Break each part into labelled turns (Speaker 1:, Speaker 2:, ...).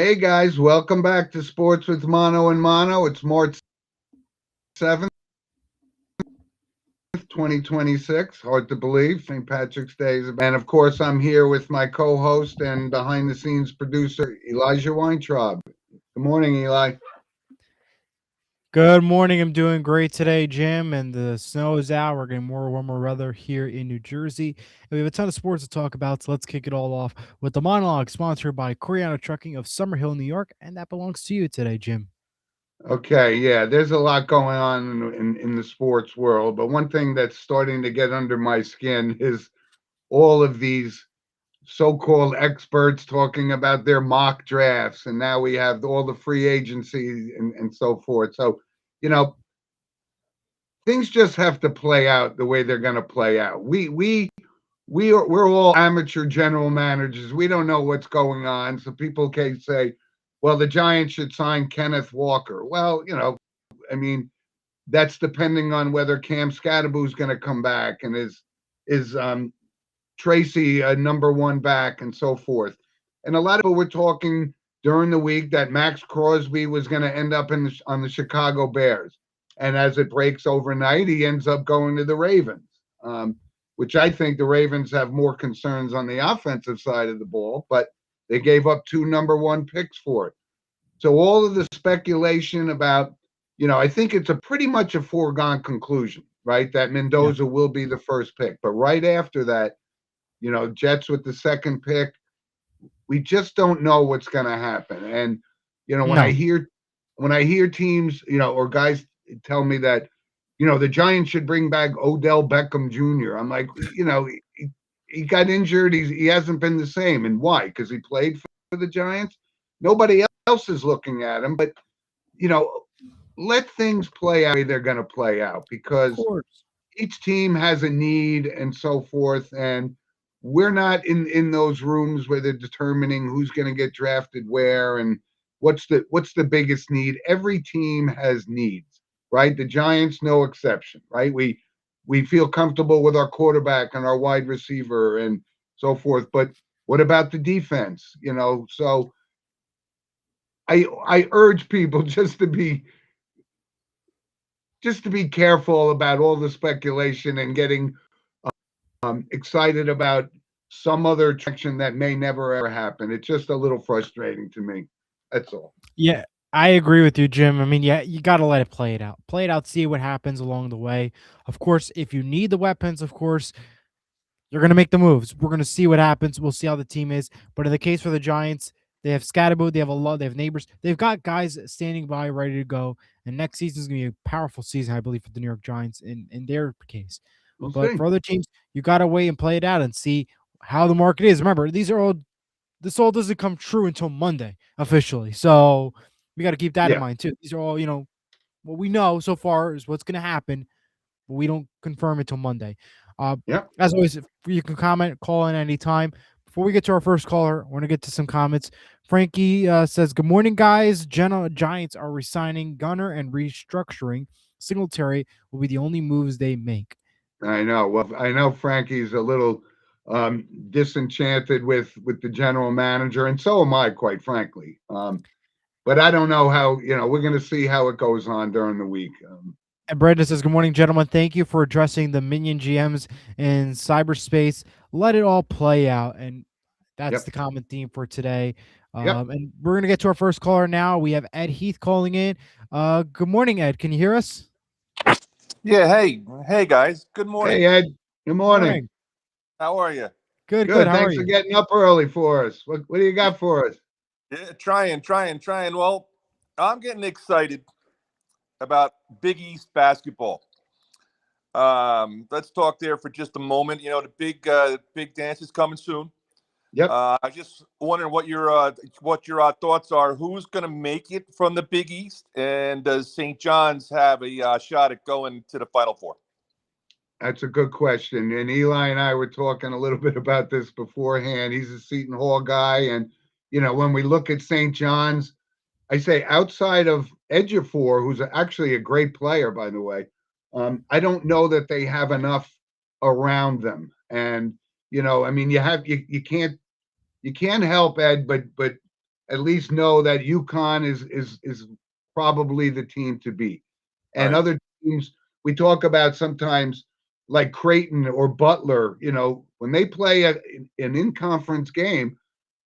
Speaker 1: Hey guys, welcome back to Sports with Mono and Mono. It's March 7th, 2026. Hard to believe. St. Patrick's Day is, and of course, I'm here with my co-host and behind-the-scenes producer, Elijah Weintraub. Good morning, Eli.
Speaker 2: Good morning. I'm doing great today, Jim. And the snow is out. We're getting more warmer weather here in New Jersey. And we have a ton of sports to talk about. So let's kick it all off with the monologue sponsored by Coriano Trucking of Summerhill, New York. And that belongs to you today, Jim.
Speaker 1: Okay, yeah, there's a lot going on in the sports world, but one thing that's starting to get under my skin is all of these so-called experts talking about their mock drafts, and now we have all the free agency and so forth. So, you know, things just have to play out the way they're going to play out. We're all amateur general managers. We don't know what's going on. So people can say, well, the Giants should sign Kenneth Walker. Well, I mean, that's depending on whether Cam Scadaboo is going to come back and is Tracy a number one back and so forth. And a lot of people were talking during the week that Max Crosby was going to end up on the Chicago Bears. And as it breaks overnight, he ends up going to the Ravens, which I think the Ravens have more concerns on the offensive side of the ball, but they gave up two number one picks for it. So all of the speculation about, I think it's a pretty much a foregone conclusion, right? That
Speaker 2: Yeah.
Speaker 1: Mendoza will be the first pick. But right after that, Jets with the second pick, we just don't know what's going to happen. And when I
Speaker 2: No.
Speaker 1: hear teams, or guys tell me that, the Giants should bring back Odell Beckham Jr. I'm like, he got injured. He hasn't been the same. And why? Because he played for the Giants. Nobody else is looking at him. But let things play out the way they're going to play out,
Speaker 2: Of
Speaker 1: because
Speaker 2: course.
Speaker 1: each team has a need and so forth. And we're not in those rooms where they're determining who's going to get drafted where and what's the biggest need. Every team has needs, right? The Giants, no exception, right? We feel comfortable with our quarterback and our wide receiver and so forth. But what about the defense? So I urge people just to be careful about all the speculation and getting excited about some other attraction that may never ever happen. It's just a little frustrating to me. That's all.
Speaker 2: Yeah. I agree with you, Jim. I mean, yeah, you got to let it play it out. Play it out, see what happens along the way. Of course, if you need the weapons, of course, you're going to make the moves. We're going to see what happens. We'll see how the team is. But in the case for the Giants, they have Scatterbo, they have a lot, they have neighbors. They've got guys standing by ready to go. And next season is going to be a powerful season, I believe, for the New York Giants in their case.
Speaker 1: We'll
Speaker 2: But
Speaker 1: see.
Speaker 2: for other teams, you got to wait and play it out and see how the market is. Remember, this all doesn't come true until Monday officially. So we got to keep that in
Speaker 1: Yeah.
Speaker 2: mind too. These are all, what we know so far is what's going to happen, but we don't confirm it till Monday. Uh,
Speaker 1: Yeah.
Speaker 2: as always, if you can comment, call in anytime. Before we get to our first caller, I want to get to some comments. Frankie says, "Good morning, guys. Giants are resigning Gunner and restructuring. Singletary will be the only moves they make."
Speaker 1: I know. Well, I know Frankie's a little disenchanted with the general manager, and so am I, quite frankly. But I don't know how. We're going to see how it goes on during the week.
Speaker 2: And Brandon says, "Good morning, gentlemen. Thank you for addressing the minion GMs in cyberspace. Let it all play out." And that's
Speaker 1: Yep.
Speaker 2: the common theme for today.
Speaker 1: Yep.
Speaker 2: And we're going to get to our first caller now. We have Ed Heath calling in. Good morning, Ed. Can you hear us?
Speaker 3: Yeah, hey guys. Good morning.
Speaker 1: Hey Ed. Good morning.
Speaker 2: Morning.
Speaker 3: How are you?
Speaker 2: Good, good.
Speaker 1: Good.
Speaker 2: How are
Speaker 1: Thanks for
Speaker 2: you?
Speaker 1: getting up early for us. What do you
Speaker 3: Yeah,
Speaker 1: got for us?
Speaker 3: yeah, trying. Well, I'm getting excited about Big East basketball. Let's talk there for just a moment. The big dance is coming soon.
Speaker 1: Yep.
Speaker 3: I just wondering what your thoughts are. Who's going to make it from the Big East, and does St. John's have a shot at going to the Final Four?
Speaker 1: That's a good question. And Eli and I were talking a little bit about this beforehand. He's a Seton Hall guy. And, when we look at St. John's, I say outside of Ejiofor, who's actually a great player, by the way, I don't know that they have enough around them. And, I mean, you can't help Ed, but at least know that UConn is probably the team to beat. And
Speaker 3: Right.
Speaker 1: other teams we talk about sometimes, like Creighton or Butler, when they play an in-conference game,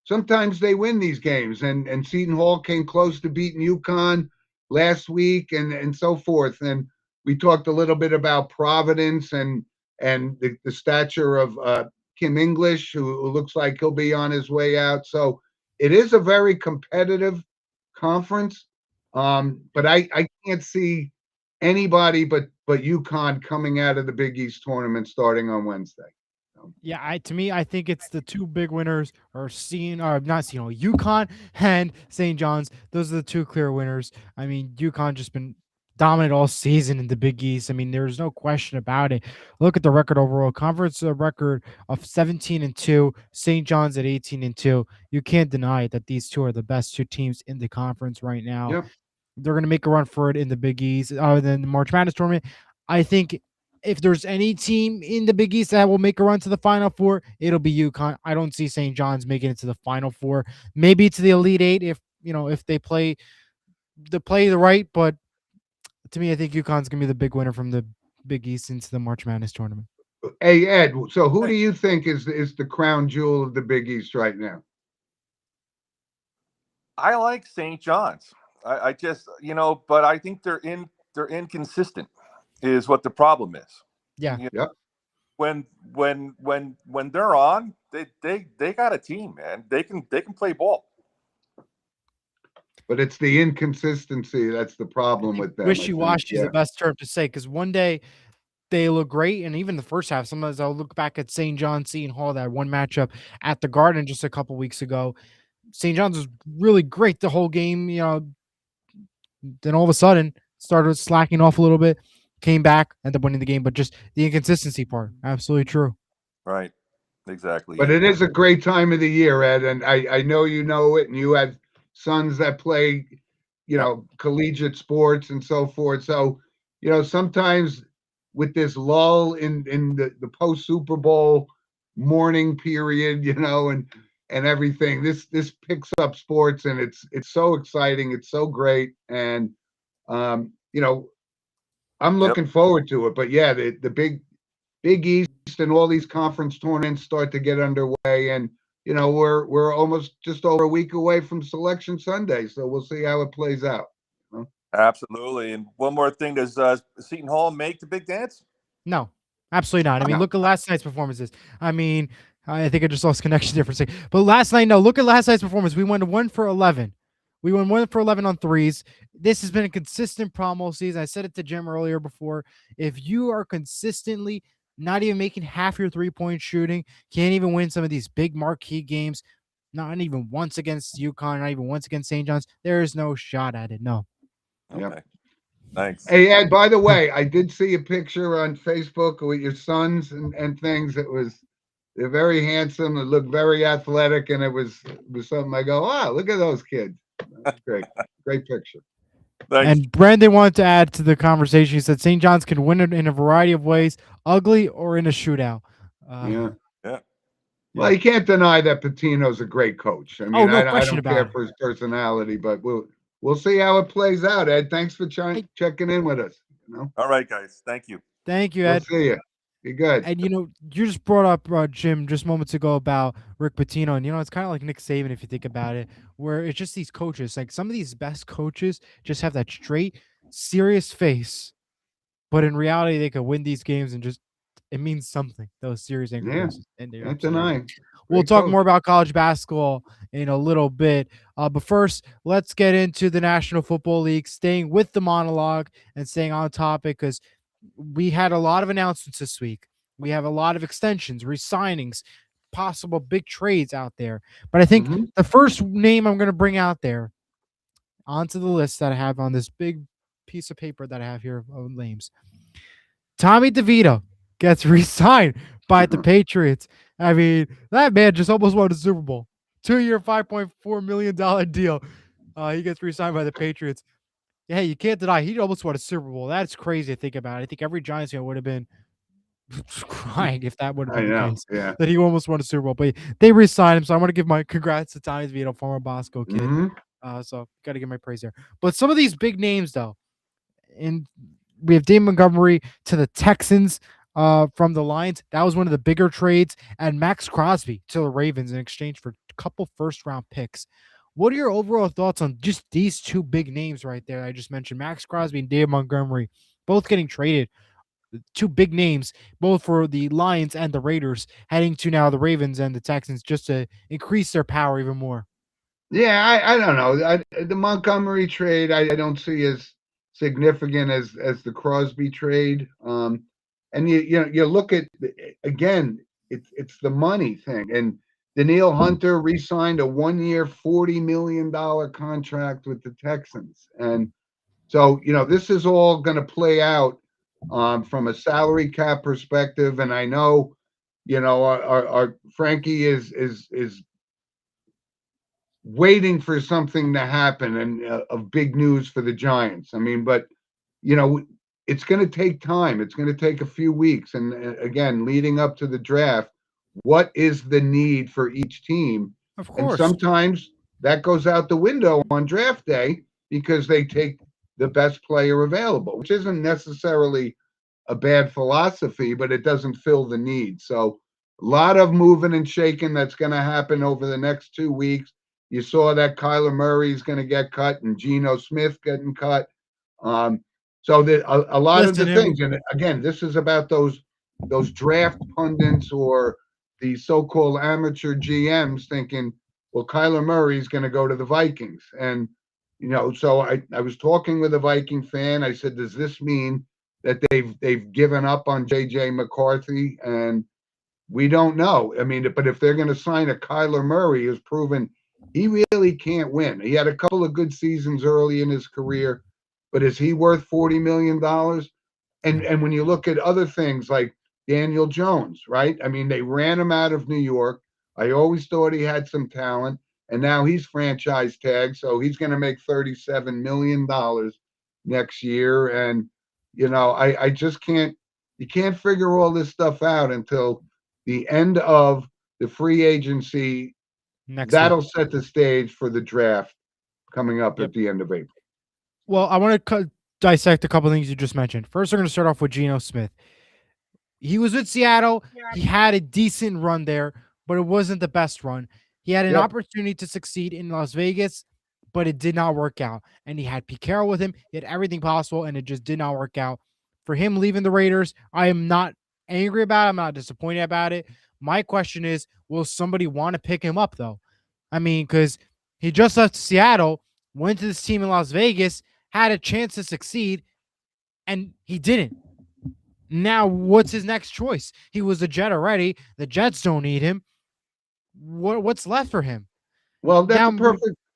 Speaker 1: sometimes they win these games. And Seton Hall came close to beating UConn last week, and so forth. And we talked a little bit about Providence and the stature of Kim English, who looks like he'll be on his way out. So it is a very competitive conference. But I can't see anybody but UConn coming out of the Big East tournament starting on Wednesday.
Speaker 2: Yeah, to me, I think it's the two big winners are not UConn and St. John's. Those are the two clear winners. I mean, UConn just been dominant all season in the Big East. I mean, there's no question about it. Look at the record overall. Conference record of 17-2, St. John's at 18-2. You can't deny it that these two are the best two teams in the conference right now.
Speaker 1: Yep.
Speaker 2: They're going to make a run for it in the Big East. Other than the March Madness tournament, I think if there's any team in the Big East that will make a run to the Final Four, it'll be UConn. I don't see St. John's making it to the Final Four. Maybe to the Elite Eight if they play the right. But to me, I think UConn's gonna be the big winner from the Big East into the March Madness tournament.
Speaker 1: Hey Ed, so who do you think is the crown jewel of the Big East right now?
Speaker 3: I like St. John's. I just but I think they're inconsistent is what the problem is.
Speaker 2: Yeah.
Speaker 1: Yep.
Speaker 3: When they're on, they got a team, man. They can play ball.
Speaker 1: But it's the inconsistency that's the problem with them.
Speaker 2: Wishy-washy is the best term to say, because one day they look great, and even the first half, sometimes I'll look back at St. John's, Seton Hall, that one matchup at the Garden just a couple weeks ago. St. John's was really great the whole game, then all of a sudden started slacking off a little bit, came back, ended up winning the game, but just the inconsistency part. Absolutely true.
Speaker 3: Right. Exactly.
Speaker 1: But it is a great time of the year, Ed, and I know you know it, and you have sons that play, collegiate sports and so forth. So, sometimes with this lull in the post Super Bowl morning period, and everything, this picks up sports, and it's so exciting, it's so great, and I'm looking forward to it. But yeah, the Big East and all these conference tournaments start to get underway, and we're almost just over a week away from Selection Sunday, so we'll see how it plays out.
Speaker 3: Absolutely. And one more thing, does Seton Hall make the big dance?
Speaker 2: No, absolutely not. I mean, look at last night's performances. I mean, I think I just lost connection there for a second. But last night, no, look at last night's performance. We went 1 for 11. We went 1 for 11 on threes. This has been a consistent problem all season. I said it to Jim earlier before. If you are consistently not even making half your three-point shooting, can't even win some of these big marquee games, not even once against UConn, not even once against St. John's, there is no shot at it. No.
Speaker 3: Okay.
Speaker 1: Yep.
Speaker 3: Thanks.
Speaker 1: Hey, Ed, by the way, I did see a picture on Facebook with your sons and things. They're very handsome. They look very athletic, and it was something I go, wow, look at those kids. That's great. Great picture.
Speaker 3: Thanks.
Speaker 2: And Brandon wanted to add to the conversation. He said St. John's can win it in a variety of ways, ugly or in a shootout.
Speaker 1: Yeah.
Speaker 3: Yeah.
Speaker 1: Well, you can't deny that Pitino's a great coach. I mean,
Speaker 2: no
Speaker 1: I
Speaker 2: question
Speaker 1: don't
Speaker 2: about
Speaker 1: care
Speaker 2: it.
Speaker 1: for his personality, but we'll see how it plays out, Ed. Thanks for checking in with us.
Speaker 3: All right, guys. Thank you.
Speaker 2: Thank you,
Speaker 1: We'll
Speaker 2: Ed.
Speaker 1: see you. Be good.
Speaker 2: And you just brought up Jim just moments ago about Rick Pitino, and it's kind of like Nick Saban if you think about it, where it's just these coaches. Like some of these best coaches just have that straight, serious face, but in reality they could win these games and just it means something. Those serious anchor faces. And they're
Speaker 1: Can't deny.
Speaker 2: We'll
Speaker 1: Great
Speaker 2: talk
Speaker 1: coach.
Speaker 2: more about college basketball in a little bit. But first, let's get into the National Football League, staying with the Mono-Logue and staying on topic because we had a lot of announcements this week. We have a lot of extensions, re-signings, possible big trades out there. But I think the first name I'm going to bring out there onto the list that I have on this big piece of paper that I have here of names, Tommy DeVito gets re-signed by the Patriots. I mean, that man just almost won the Super Bowl. 2-year, $5.4 million deal. He gets re-signed by the Patriots. Hey, you can't deny he almost won a Super Bowl. That's crazy to think about. I think every Giants fan would have been crying if that would have
Speaker 1: I
Speaker 2: been the
Speaker 1: know.
Speaker 2: case.
Speaker 1: Yeah.
Speaker 2: That he almost won a Super Bowl, but they re-signed him. So I want to give my congrats to Tommy DeVito, former Bosco kid.
Speaker 1: Hmm.
Speaker 2: So got to give my praise there. But some of these big names though, and we have Dave Montgomery to the Texans from the Lions. That was one of the bigger trades, and Max Crosby to the Ravens in exchange for a couple first-round picks. What are your overall thoughts on just these two big names right there? I just mentioned Max Crosby and Dave Montgomery, both getting traded. Two big names, both for the Lions and the Raiders, heading to now the Ravens and the Texans, just to increase their power even more.
Speaker 1: Yeah, I don't know. The Montgomery trade I don't see as significant as the Crosby trade. And you look at again, it's the money thing. And Daniil Hunter re-signed a 1-year, $40 million contract with the Texans, and so this is all going to play out from a salary cap perspective. And I know our Frankie is waiting for something to happen and of big news for the Giants. I mean, but you know, it's going to take time. It's going to take a few weeks, and again, leading up to the draft, what is the need for each team?
Speaker 2: Of
Speaker 1: And
Speaker 2: course.
Speaker 1: sometimes that goes out the window on draft day because they take the best player available, which isn't necessarily a bad philosophy, but it doesn't fill the need. So a lot of moving and shaking that's going to happen over the next 2 weeks. You saw that Kyler Murray is going to get cut and Geno Smith getting cut. Um, so that a lot of
Speaker 2: Listen,
Speaker 1: the
Speaker 2: him.
Speaker 1: things, and again, this is about those draft pundits or the so-called amateur GMs thinking, well, Kyler Murray is going to go to the Vikings. And so I was talking with a Viking fan. I said, does this mean that they've given up on JJ McCarthy? And we don't know. I mean, but if they're going to sign a Kyler Murray, who's proven he really can't win. He had a couple of good seasons early in his career, but is he worth $40 million? And when you look at other things like Daniel Jones, right? I mean, they ran him out of New York. I always thought he had some talent, and now he's franchise tagged, so he's going to make $37 million next year. And I just can't. You can't figure all this stuff out until the end of the free agency.
Speaker 2: Next
Speaker 1: That'll
Speaker 2: week.
Speaker 1: set the stage for the draft coming up
Speaker 2: Yep.
Speaker 1: at the end of April.
Speaker 2: Well, I want to dissect a couple things you just mentioned. First, we're going to start off with Geno Smith. He was with Seattle. He had a decent run there, but it wasn't the best run. He had an
Speaker 1: Yep.
Speaker 2: opportunity to succeed in Las Vegas, but it did not work out. And he had Pete Carroll with him. He had everything possible, and it just did not work out. For him leaving the Raiders, I am not angry about it. I'm not disappointed about it. My question is, will somebody want to pick him up, though? I mean, because he just left Seattle, went to this team in Las Vegas, had a chance to succeed, and he didn't. Now, what's his next choice? He was a Jet already. The Jets don't need him. What's left for him?
Speaker 1: Well,
Speaker 2: Now,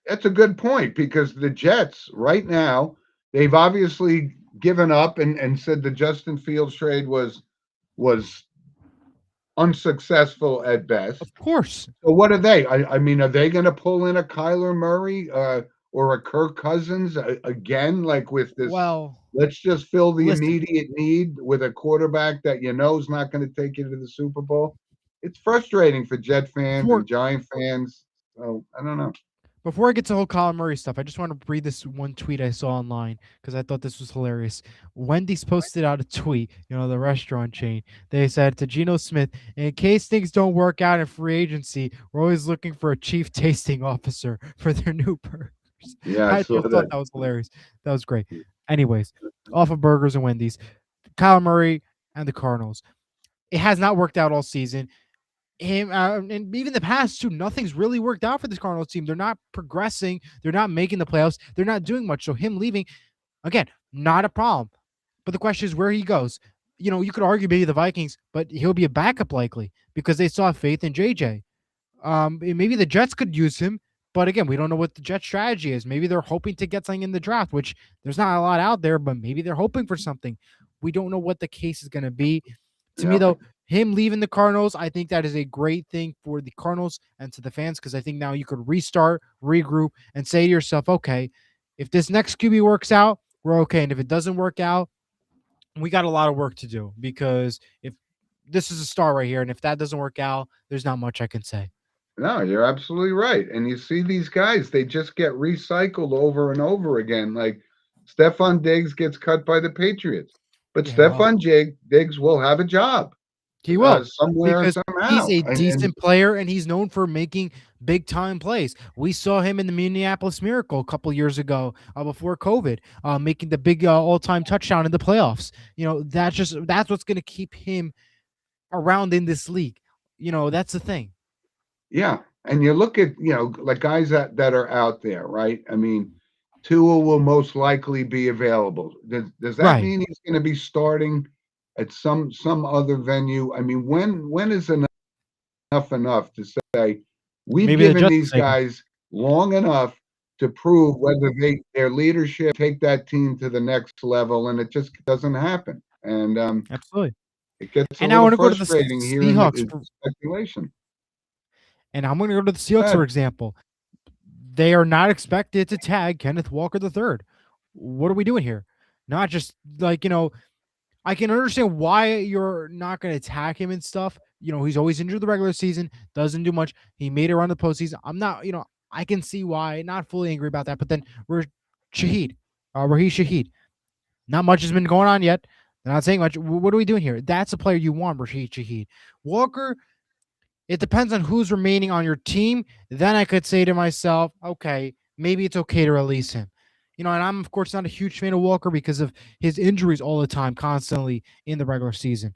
Speaker 1: that's a good point because the Jets right now, they've obviously given up and said the Justin Fields trade was unsuccessful at best.
Speaker 2: of course.
Speaker 1: So what are they? I mean, are they going to pull in a Kyler Murray or a Kirk Cousins again, like with this?
Speaker 2: Well,
Speaker 1: Let's just fill the
Speaker 2: listen,
Speaker 1: immediate need with a quarterback that is not going to take you to the Super Bowl. It's frustrating for Jet fans
Speaker 2: before
Speaker 1: and Giant fans. So I don't know.
Speaker 2: before I get to the whole Colin Murray stuff, I just want to read this one tweet I saw online because I thought this was hilarious. Wendy's posted out a tweet, the restaurant chain. They said to Geno Smith, in case things don't work out in free agency, we're always looking for a chief tasting officer for their new burgers.
Speaker 1: Yeah, I
Speaker 2: I
Speaker 1: saw
Speaker 2: just thought
Speaker 1: that.
Speaker 2: that was hilarious. That was great. Anyways, off of burgers and Wendy's, Kyle Murray and the Cardinals. It has not worked out all season. And even the past two, nothing's really worked out for this Cardinals team. They're not progressing. They're not making the playoffs. They're not doing much. So him leaving, again, not a problem. But the question is where he goes. You could argue maybe the Vikings, but he'll be a backup likely because they saw faith in JJ. Maybe the Jets could use him, but again, we don't know what the Jets strategy is. Maybe they're hoping to get something in the draft, which there's not a lot out there, but maybe they're hoping for something. We don't know what the case is going to be. To me,
Speaker 1: Yeah.
Speaker 2: though, him leaving the Cardinals, I think that is a great thing for the Cardinals and to the fans because I think now you could restart, regroup, and say to yourself, okay, if this next QB works out, we're okay. And if it doesn't work out, we got a lot of work to do because if this is a star right here. And if that doesn't work out, there's not much I can say.
Speaker 1: No, you're absolutely right. And you see these guys, they just get recycled over and over again. Like Stephon Diggs gets cut by the Patriots, but
Speaker 2: Yeah, well,
Speaker 1: Diggs will have a job
Speaker 2: he will,
Speaker 1: somewhere,
Speaker 2: because he's
Speaker 1: somehow.
Speaker 2: a
Speaker 1: And
Speaker 2: decent player and he's known for making big time plays. We saw him in the Minneapolis Miracle a couple years ago, before COVID, making the big all time touchdown in the playoffs. That's what's going to keep him around in this league. That's the thing.
Speaker 1: yeah, and you look at, like guys that are out there, right? I mean, Tua will most likely be available. Does that
Speaker 2: Right.
Speaker 1: mean he's going to be starting at some other venue? I mean, when is enough to say we've
Speaker 2: Maybe the
Speaker 1: given
Speaker 2: Jets will
Speaker 1: these
Speaker 2: take him.
Speaker 1: guys long enough to prove whether their leadership take that team to the next level, and it just doesn't happen. And
Speaker 2: Absolutely.
Speaker 1: it gets a
Speaker 2: And I
Speaker 1: little
Speaker 2: want to go to the
Speaker 1: frustrating hearing
Speaker 2: Seahawks.
Speaker 1: speculation.
Speaker 2: And I'm going to go to the Seahawks,
Speaker 1: But
Speaker 2: for example. They are not expected to tag Kenneth Walker III. What are we doing here? Not just like, I can understand why you're not going to attack him and stuff. He's always injured the regular season, doesn't do much. He made it around the postseason. I'm not, I can see why, not fully angry about that. But then Raheem Shaheed. Not much has been going on yet. They're not saying much. What are we doing here? That's a player you want, Raheem Shaheed. Walker, it depends on who's remaining on your team. Then I could say to myself, okay, maybe it's okay to release him. And I'm, of course, not a huge fan of Walker because of his injuries all the time, constantly in the regular season.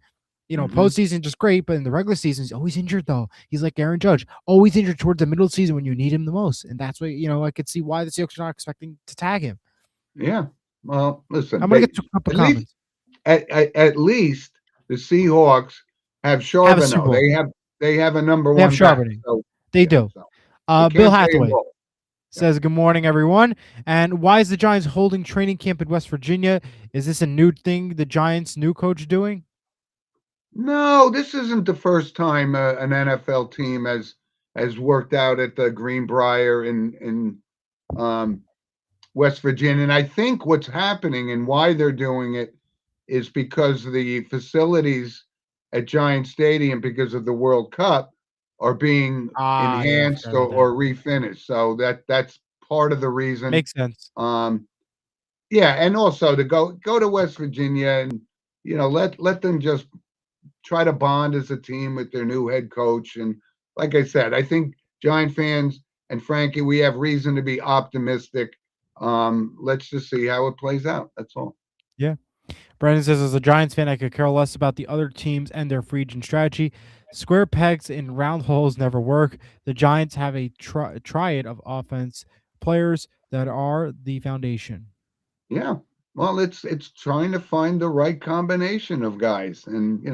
Speaker 2: Postseason just great, but in the regular season, he's always injured, though. He's like Aaron Judge, always injured towards the middle of the season when you need him the most. And that's why, I could see why the Seahawks are not expecting to tag him.
Speaker 1: yeah, well, listen,
Speaker 2: I'm going to get to a couple
Speaker 1: at
Speaker 2: comments.
Speaker 1: at least the Seahawks have
Speaker 2: Have a Super
Speaker 1: Charbonnet.
Speaker 2: Bowl.
Speaker 1: They have a number
Speaker 2: They have
Speaker 1: one back.
Speaker 2: Charbonnet.
Speaker 1: So
Speaker 2: They
Speaker 1: yeah,
Speaker 2: do.
Speaker 1: so you
Speaker 2: Bill
Speaker 1: can't say
Speaker 2: Hathaway
Speaker 1: no.
Speaker 2: says, good morning, everyone. And why is the Giants holding training camp in West Virginia? Is this a new thing the Giants' new coach doing?
Speaker 1: No, this isn't the first time an NFL team has worked out at the Greenbrier in West Virginia. And I think what's happening and why they're doing it is because the facilities at Giant Stadium, because of the World Cup, are being
Speaker 2: Yeah, I
Speaker 1: enhanced
Speaker 2: forgot about that.
Speaker 1: or refinished. So that's part of the reason.
Speaker 2: Makes sense.
Speaker 1: Yeah, and also to go to West Virginia and let them just try to bond as a team with their new head coach. And like I said, I think Giant fans and Frankie, we have reason to be optimistic. Let's just see how it plays out. That's all.
Speaker 2: Yeah. Brandon says, as a Giants fan, I could care less about the other teams and their free agent strategy. Square pegs in round holes never work. The Giants have a triad of offense players that are the foundation.
Speaker 1: Yeah. Well, it's trying to find the right combination of guys. And,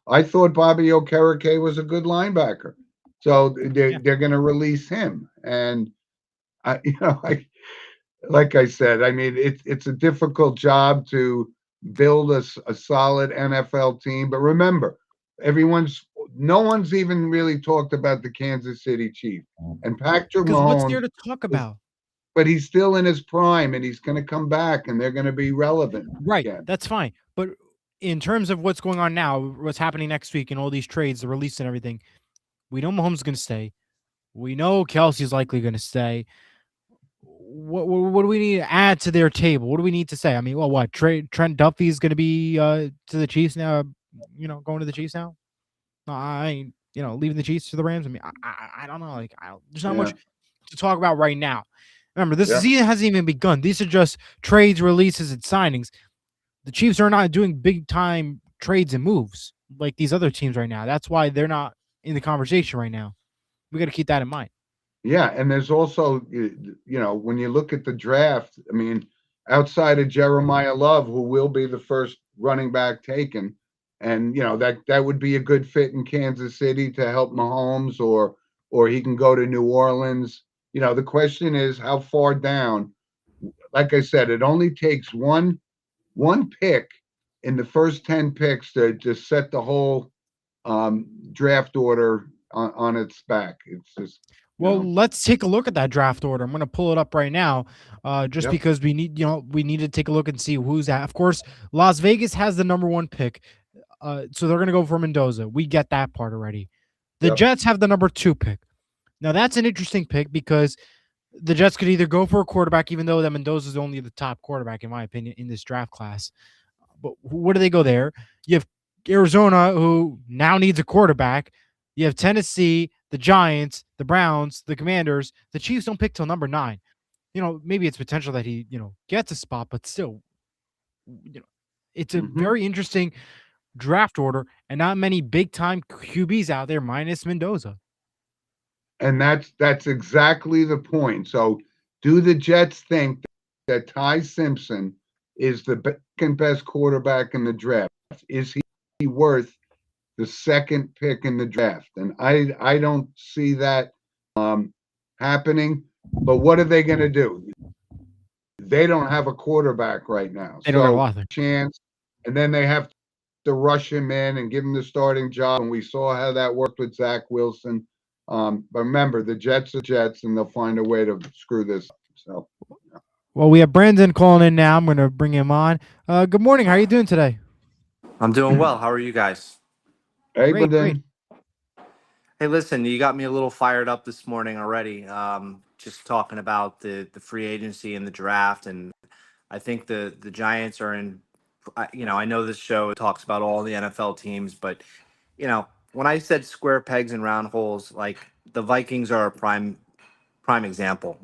Speaker 1: I thought Bobby Okereke was a good linebacker. So they're going to release him. And, like I said, I mean, it's a difficult job to build a solid NFL team. But remember, no one's even really talked about the Kansas City Chiefs. And Patrick
Speaker 2: Because what's there
Speaker 1: Mahomes,
Speaker 2: to talk about?
Speaker 1: but he's still in his prime and he's going to come back and they're going to be relevant.
Speaker 2: Right.
Speaker 1: again.
Speaker 2: That's fine. But in terms of what's going on now, what's happening next week and all these trades, the release and everything, we know Mahomes is going to stay. We know Kelsey's likely going to stay. What do we need to add to their table? What do we need to say? I mean, well, what? Trent Duffy is going to be to the Chiefs now, going to the Chiefs now? No, I ain't, leaving the Chiefs to the Rams. I mean, I don't know. Like, there's not much to talk about right now. Remember, this season hasn't even begun. These are just trades, releases, and signings. The Chiefs are not doing big time trades and moves like these other teams right now. That's why they're not in the conversation right now. We got to keep that in mind.
Speaker 1: Yeah, and there's also, when you look at the draft, I mean, outside of Jeremiah Love, who will be the first running back taken, and that would be a good fit in Kansas City to help Mahomes, or he can go to New Orleans. The question is how far down. Like I said, it only takes one pick in the first 10 picks to just set the whole draft order on its back. It's just.
Speaker 2: Well, let's take a look at that draft order. I'm going to pull it up right now, because we need to take a look and see who's at. Of course, Las Vegas has the number one pick. So they're going to go for Mendoza. We get that part already. The
Speaker 1: Yep.
Speaker 2: Jets have the number 2 pick. Now that's an interesting pick because the Jets could either go for a quarterback, even though that Mendoza is only the top quarterback in my opinion in this draft class. But what do they go there? You have Arizona, who now needs a quarterback. You have Tennessee, the Giants, the Browns, the Commanders. The Chiefs don't pick till number 9. Maybe it's potential that he, gets a spot, but still, it's a very interesting draft order and not many big time QBs out there minus Mendoza.
Speaker 1: And that's exactly the point. So do the Jets think that Ty Simpson is the second best quarterback in the draft? Is he worth the second pick in the draft? And I don't see that happening. But what are they going to do? They don't have a quarterback right now.
Speaker 2: They don't have a
Speaker 1: chance, and then they have to rush him in and give him the starting job. And we saw how that worked with Zach Wilson. But remember, the Jets are Jets, and they'll find a way to screw this up. So, yeah.
Speaker 2: Well, we have Brandon calling in now. I'm going to bring him on. Good morning. How are you doing today?
Speaker 4: I'm doing well. How are you guys?
Speaker 1: Hey,
Speaker 2: Great,
Speaker 1: Brandon.
Speaker 4: Hey, listen, you got me a little fired up this morning already. Just talking about the free agency and the draft, and I think the Giants are in. I know this show talks about all the NFL teams, but when I said square pegs and round holes, like the Vikings are a prime example.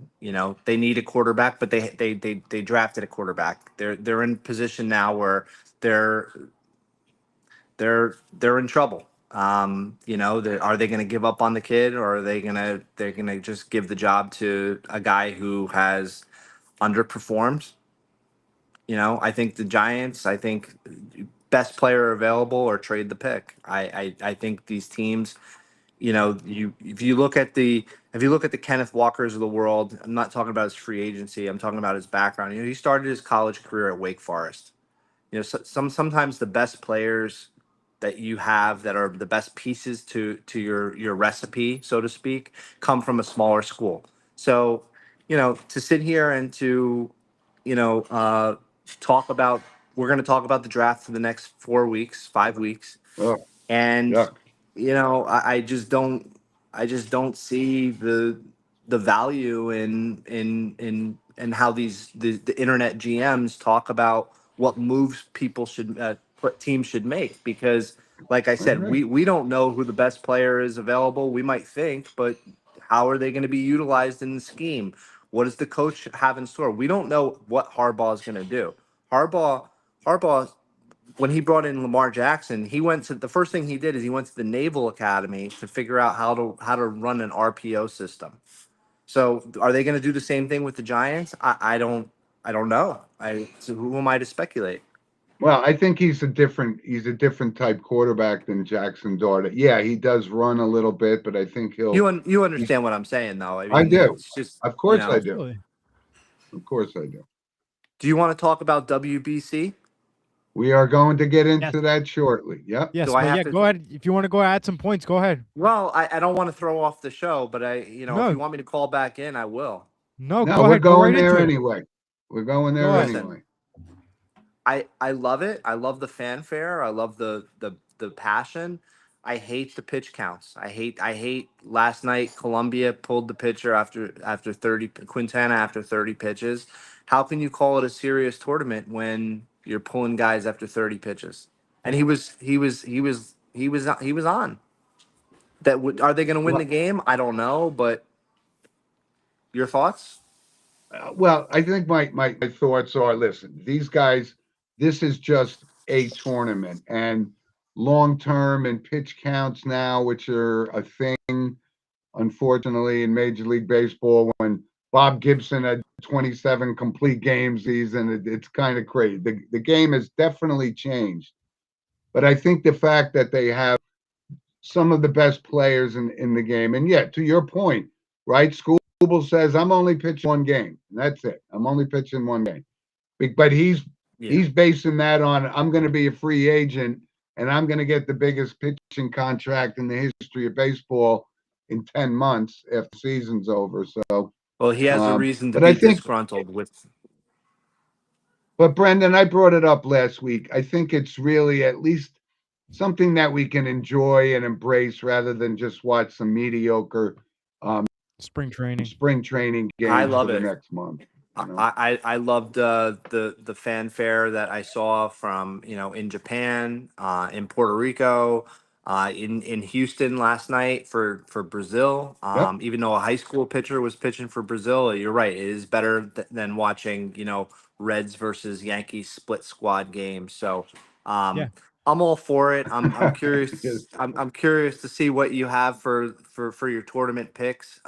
Speaker 4: They need a quarterback, but they drafted a quarterback. They're in position now where they're in trouble. Are they going to give up on the kid, or are they're going to just give the job to a guy who has underperformed? I think the Giants, best player available or trade the pick. I think these teams, if you look at the Kenneth Walkers of the world, I'm not talking about his free agency. I'm talking about his background. He started his college career at Wake Forest. Sometimes the best players that you have that are the best pieces to your recipe, so to speak, come from a smaller school. So, to sit here and to, talk about, we're going to talk about the draft for the next 4 weeks, 5 weeks.
Speaker 1: Oh,
Speaker 4: And,
Speaker 1: yuck.
Speaker 4: I just don't see the value in how the internet GMs talk about what moves people should what teams should make, because like I said,
Speaker 1: Right.
Speaker 4: we don't know who the best player is available. We might think, but how are they going to be utilized in the scheme? What does the coach have in store? We don't know what Harbaugh is going to do. Harbaugh, when he brought in Lamar Jackson, the first thing he did is he went to the Naval Academy to figure out how to run an RPO system. So are they going to do the same thing with the Giants? I don't know. So who am I to speculate?
Speaker 1: Well, I think he's a different type quarterback than Jackson Dart. Yeah, he does run a little bit, but I think
Speaker 4: You understand what I'm saying, though.
Speaker 1: I do.
Speaker 4: It's just,
Speaker 1: Of course I do.
Speaker 2: Absolutely.
Speaker 1: Of course I do.
Speaker 4: Do you want to talk about WBC?
Speaker 1: We are going to get into
Speaker 2: Yes.
Speaker 1: that shortly. Yep.
Speaker 2: Yes,
Speaker 4: Do I
Speaker 2: but
Speaker 4: have
Speaker 2: yeah,
Speaker 4: to-
Speaker 2: go ahead. If you want to go add some points, go ahead.
Speaker 4: Well, I don't want to throw off the show, but
Speaker 2: No.
Speaker 4: if you want me to call back in, I will.
Speaker 2: No,
Speaker 1: No,
Speaker 2: go
Speaker 1: we're
Speaker 2: ahead. Go
Speaker 1: going
Speaker 2: right
Speaker 1: there
Speaker 2: into it.
Speaker 1: anyway. We're going there
Speaker 2: Go ahead.
Speaker 1: anyway.
Speaker 4: I love it. I love the fanfare. I love the passion. I hate the pitch counts. I hate last night Columbia pulled the pitcher after 30, Quintana after 30 pitches. How can you call it a serious tournament when you're pulling guys after 30 pitches? And he was on. Are they going to win the game? I don't know, but your thoughts?
Speaker 1: Well, I think my thoughts are, listen, these guys, this is just a tournament, and long term and pitch counts now, which are a thing, unfortunately, in Major League Baseball. When Bob Gibson had 27 complete game season, it's kind of crazy. The game has definitely changed, but I think the fact that they have some of the best players in the game, and yet to your point, right? Skubal says, I'm only pitching one game. And that's it. I'm only pitching one game. But he's basing that on, I'm going to be a free agent and I'm going to get the biggest pitching contract in the history of baseball in 10 months after the season's over. So,
Speaker 4: Well, he has a reason to
Speaker 1: but I
Speaker 4: be
Speaker 1: think-
Speaker 4: disgruntled with.
Speaker 1: but Brendan, I brought it up last week. I think it's really at least something that we can enjoy and embrace rather than just watch some mediocre
Speaker 2: Spring training.
Speaker 1: spring training
Speaker 4: I
Speaker 1: games for
Speaker 4: love
Speaker 1: the
Speaker 4: it.
Speaker 1: next month. You know?
Speaker 4: I loved the fanfare that I saw from in Japan, in Puerto Rico, in Houston last night for Brazil.
Speaker 1: Yep.
Speaker 4: Even though a high school pitcher was pitching for Brazil, you're right. It is better than watching Reds versus Yankees split squad games. So
Speaker 2: Yeah.
Speaker 4: I'm all for it. I'm
Speaker 1: Yes.
Speaker 4: curious. I'm curious to see what you have for your tournament picks.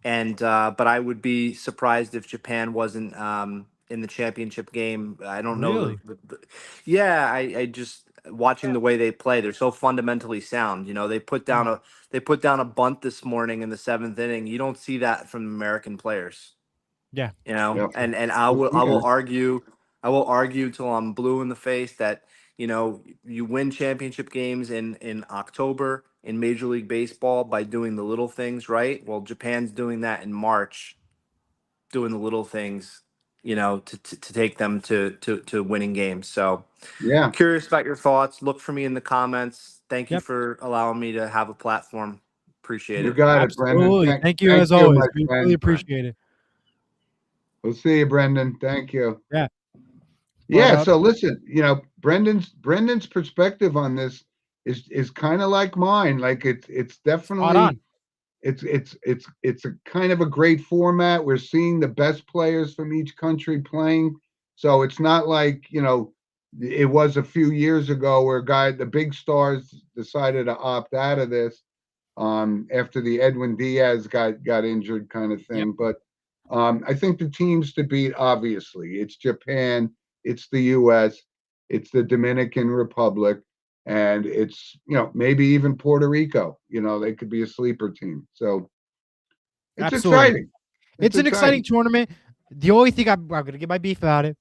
Speaker 4: And but I would be surprised if Japan wasn't in the championship game. I don't know
Speaker 2: Really?
Speaker 4: yeah, I just watching the way they play. They're so fundamentally sound. They put down a bunt this morning in the seventh inning. You don't see that from American players.
Speaker 2: Yeah.
Speaker 1: Yep.
Speaker 4: And
Speaker 1: Yeah.
Speaker 4: I will argue till I'm blue in the face that you win championship games in October in Major League Baseball by doing the little things right. Well, Japan's doing that in March, doing the little things, to take them to winning games. So
Speaker 1: Yeah.
Speaker 4: curious about your thoughts. Look for me in the comments. Thank you
Speaker 2: Yep.
Speaker 4: for allowing me to have a platform. Appreciate
Speaker 1: You
Speaker 4: it.
Speaker 1: got it, Brendan.
Speaker 2: Absolutely. Thank you
Speaker 1: Thank
Speaker 2: as
Speaker 1: you,
Speaker 2: always.
Speaker 1: my
Speaker 2: We really
Speaker 1: friend.
Speaker 2: appreciate it.
Speaker 1: We'll see you, Brendan. Thank you.
Speaker 2: Yeah. But
Speaker 1: Yeah. So listen, Brendan's perspective on this is kind of like mine. Like it's
Speaker 2: spot
Speaker 1: definitely
Speaker 2: on.
Speaker 1: it's a kind of a great format. We're seeing the best players from each country playing. So it's not like, it was a few years ago where the big stars decided to opt out of this after the Edwin Diaz got injured kind of
Speaker 2: Yep.
Speaker 1: thing. But I think the teams to beat, obviously, it's Japan, it's the US, it's the Dominican Republic, and it's maybe even Puerto Rico. They could be a sleeper team. So it's
Speaker 2: Absolutely.
Speaker 1: exciting. It's
Speaker 2: It's an exciting
Speaker 1: exciting.
Speaker 2: tournament. The only thing I'm going to get my beef about it,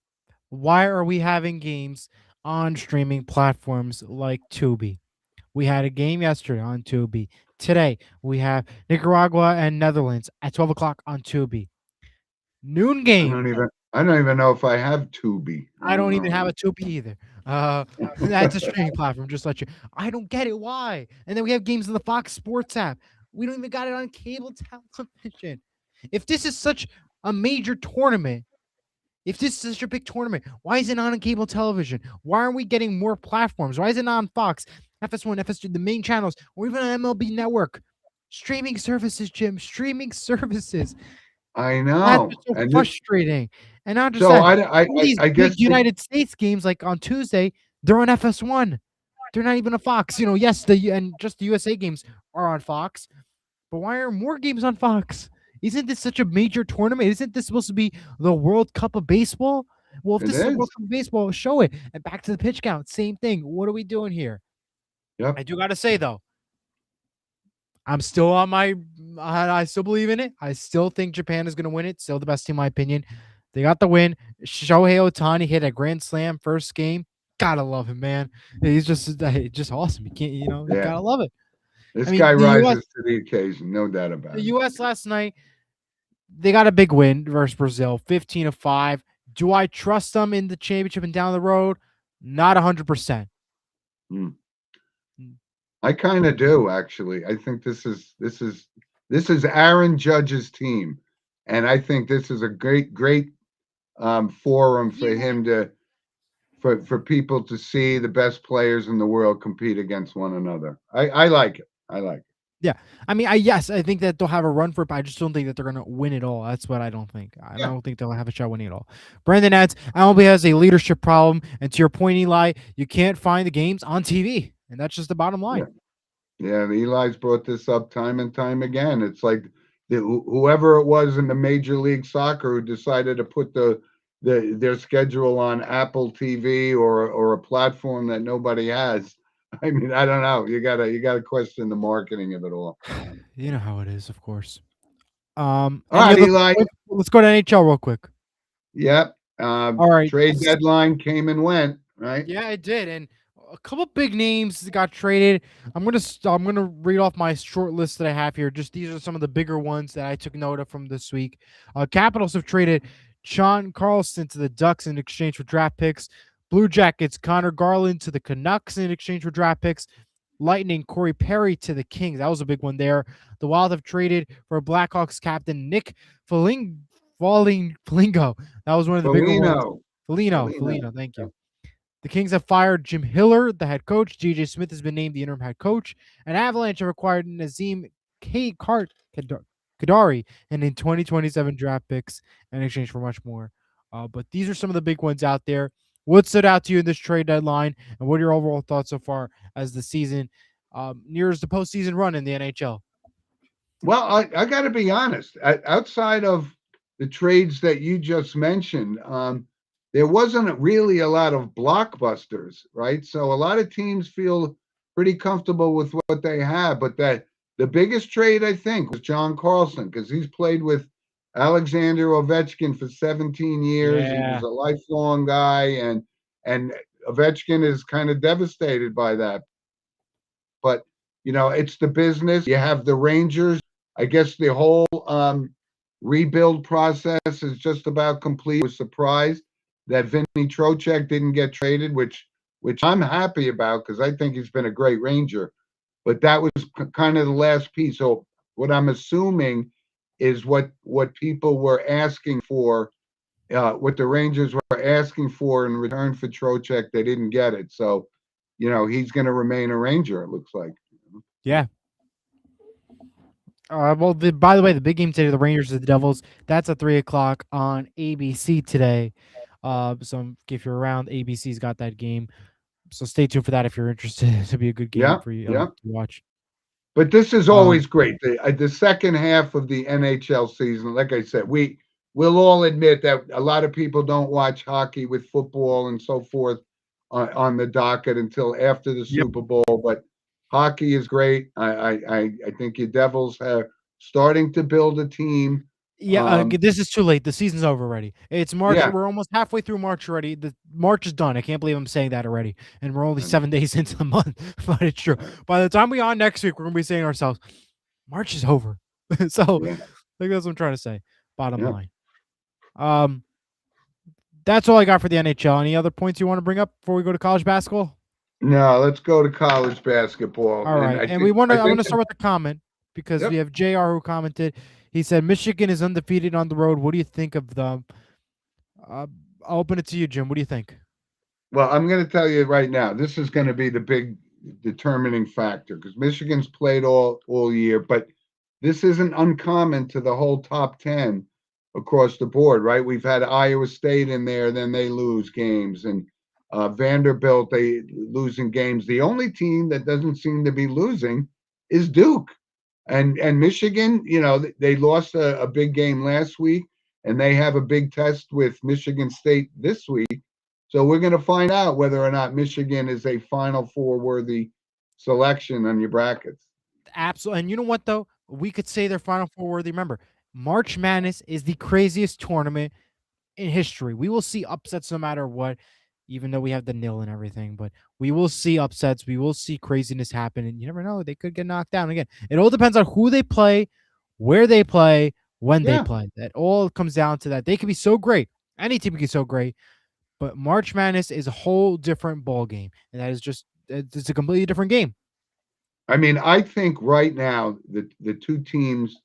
Speaker 2: why are we having games on streaming platforms like Tubi? We had a game yesterday on Tubi. Today, we have Nicaragua and Netherlands at 12 o'clock on Tubi. Noon
Speaker 1: I
Speaker 2: game.
Speaker 1: don't even I don't even know if I have Tubi. I
Speaker 2: I
Speaker 1: don't
Speaker 2: don't even have
Speaker 1: know.
Speaker 2: a Tubi either. That's a streaming platform, just let you. I don't get it. Why? And then we have games on the Fox Sports app. We don't even got it on cable television. If this is such a major tournament, if this is such a big tournament, why is it not on cable television? Why aren't we getting more platforms? Why is it not on Fox, FS1, FS2, the main channels, or even on MLB Network? Streaming services, Jim. Streaming services.
Speaker 1: I
Speaker 2: That's
Speaker 1: know.
Speaker 2: just so
Speaker 1: And
Speaker 2: frustrating. And not just
Speaker 1: so
Speaker 2: that,
Speaker 1: I
Speaker 2: some of these
Speaker 1: I
Speaker 2: big
Speaker 1: guess
Speaker 2: United States games, like on Tuesday, they're on FS1. They're not even on Fox. Yes, and just the USA games are on Fox, but why are more games on Fox? Isn't this such a major tournament? Isn't this supposed to be the World Cup of baseball? Well, if
Speaker 1: it
Speaker 2: this is the
Speaker 1: is.
Speaker 2: World Cup of baseball, show it. And back to the pitch count, same thing. What are we doing here?
Speaker 1: Yep.
Speaker 2: I do got to say though, I'm still on my. I still believe in it. I still think Japan is going to win it. Still the best team, in my opinion. They got the win. Shohei Ohtani hit a grand slam first game. Gotta love him, man. He's just awesome. You can't, you
Speaker 1: Yeah.
Speaker 2: gotta love it.
Speaker 1: This
Speaker 2: I mean,
Speaker 1: guy
Speaker 2: the U.S.
Speaker 1: rises to the occasion, no doubt about
Speaker 2: The
Speaker 1: it.
Speaker 2: U.S. last night, they got a big win versus Brazil, 15-5. Do I trust them in the championship and down the road? Not 100%.
Speaker 1: Hmm. I kind of do, actually. I think this is Aaron Judge's team, and I think this is a great forum for him for people to see the best players in the world compete against one another. I like it. I like it.
Speaker 2: Yeah. I mean, I think that they'll have a run for it, but I just don't think that they're going to win it all. That's what I don't think. I
Speaker 1: Yeah.
Speaker 2: don't think they'll have a shot winning it all. Brandon adds, MLB has a leadership problem. And to your point, Eli, you can't find the games on TV. And that's just the bottom line.
Speaker 1: Yeah, Eli's brought this up time and time again. It's like whoever it was in the Major League Soccer who decided to put their schedule on Apple TV or a platform that nobody has. I mean, I don't know. You gotta question the marketing of it all.
Speaker 2: You know how it is, of course.
Speaker 1: All right, Eli.
Speaker 2: Let's go to NHL real quick.
Speaker 1: Yep.
Speaker 2: All right.
Speaker 1: Trade deadline came and went, right?
Speaker 2: Yeah, it did, and a couple big names got traded. I'm gonna read off my short list that I have here. Just these are some of the bigger ones that I took note of from this week. Capitals have traded Sean Carlson to the Ducks in exchange for draft picks. Blue Jackets, Connor Garland to the Canucks in exchange for draft picks. Lightning, Corey Perry to the Kings. That was a big one there. The Wild have traded for Blackhawks captain Nick Foligno. That was one of the bigger ones. Foligno, thank you. The Kings have fired Jim Hiller, the head coach. J.J. Smith has been named the interim head coach. And Avalanche have acquired Nazem Kadari and in 2027 draft picks in exchange for much more. But these are some of the big ones out there. What stood out to you in this trade deadline, and what are your overall thoughts so far as the season nears the postseason run in the NHL?
Speaker 1: Well, I got to be honest. Outside of the trades that you just mentioned, there wasn't really a lot of blockbusters, right? So a lot of teams feel pretty comfortable with what they have. But the biggest trade, I think, was John Carlson, because he's played with Alexander Ovechkin for 17 years. He was a lifelong guy, and Ovechkin is kind of devastated by that. But it's the business. You have the Rangers. I guess the whole rebuild process is just about complete. I was surprised that Vinny Trocheck didn't get traded, which I'm happy about because I think he's been a great Ranger. But that was kind of the last piece. So what I'm assuming is what people were asking for, what the Rangers were asking for in return for Trocheck, they didn't get it. So, he's going to remain a Ranger, it looks like.
Speaker 2: Yeah. Well, by the way, the big game today, the Rangers and the Devils, that's at 3:00 on ABC today. So if you're around, ABC's got that game. So stay tuned for that if you're interested. It'll be a good game for you to watch.
Speaker 1: But this is always great. The second half of the NHL season, like I said, we'll all admit that a lot of people don't watch hockey with football and so forth on the docket until after the Super Bowl. But hockey is great. I think your Devils are starting to build a team.
Speaker 2: Yeah, this is too late. The season's over already. It's March.
Speaker 1: Yeah.
Speaker 2: We're almost halfway through March already. The March is done. I can't believe I'm saying that already. And we're only 7 days into the month, but it's true. By the time we're on next week, we're gonna be saying to ourselves, March is over. So, I think that's what I'm trying to say. Bottom line. That's all I got for the NHL. Any other points you want to bring up before we go to college basketball?
Speaker 1: No, let's go to college basketball.
Speaker 2: All right, and I want to start with the comment because we have JR who commented. He said, Michigan is undefeated on the road. What do you think of them? I'll open it to you, Jim. What do you think?
Speaker 1: Well, I'm going to tell you right now, this is going to be the big determining factor because Michigan's played all year, but this isn't uncommon to the whole top 10 across the board, right? We've had Iowa State in there, then they lose games, and Vanderbilt, they losing games. The only team that doesn't seem to be losing is Duke. And Michigan, they lost a big game last week, and they have a big test with Michigan State this week. So we're going to find out whether or not Michigan is a Final Four worthy selection on your brackets.
Speaker 2: Absolutely. And you know what, though? We could say they're Final Four worthy. Remember, March Madness is the craziest tournament in history. We will see upsets no matter what, even though we have the nil and everything, but we will see upsets. We will see craziness happen, and you never know. They could get knocked down again. It all depends on who they play, where they play, when they play. That all comes down to that. They can be so great. Any team can be so great, but March Madness is a whole different ball game, and that is just it's a completely different game.
Speaker 1: I mean, I think right now the two teams,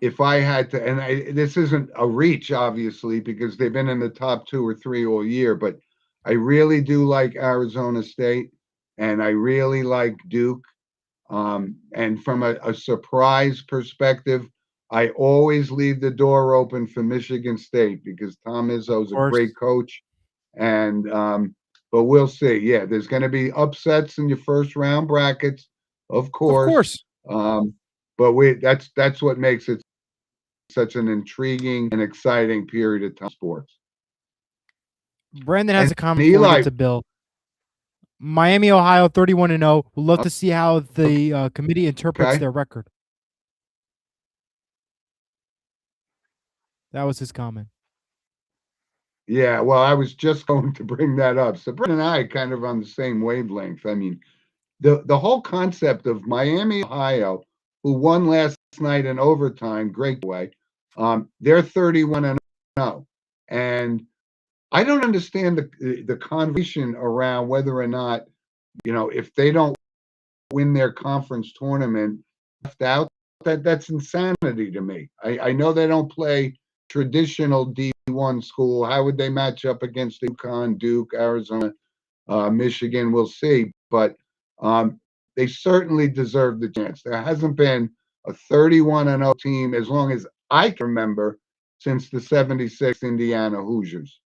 Speaker 1: if I had to, and this isn't a reach, obviously, because they've been in the top 2 or 3 all year, but I really do like Arizona State, and I really like Duke. And from a surprise perspective, I always leave the door open for Michigan State because Tom Izzo's a great coach. And but we'll see. Yeah, there's going to be upsets in your first round brackets, of course. But that's what makes it such an intriguing and exciting period of time sports.
Speaker 2: Brandon has a comment before we get to Bill. Miami, Ohio, 31-0. We'd love to see how the committee interprets their record. That was his comment.
Speaker 1: Yeah, well, I was just going to bring that up. So Brandon and I kind of on the same wavelength. I mean, the whole concept of Miami, Ohio, who won last night in overtime, great way. They're 31-0, and I don't understand the conversation around whether or not, if they don't win their conference tournament, left out. That's insanity to me. I know they don't play traditional D1 school. How would they match up against UConn, Duke, Arizona, Michigan? We'll see. But they certainly deserve the chance. There hasn't been a 31-0 team as long as I can remember since the '76 Indiana Hoosiers.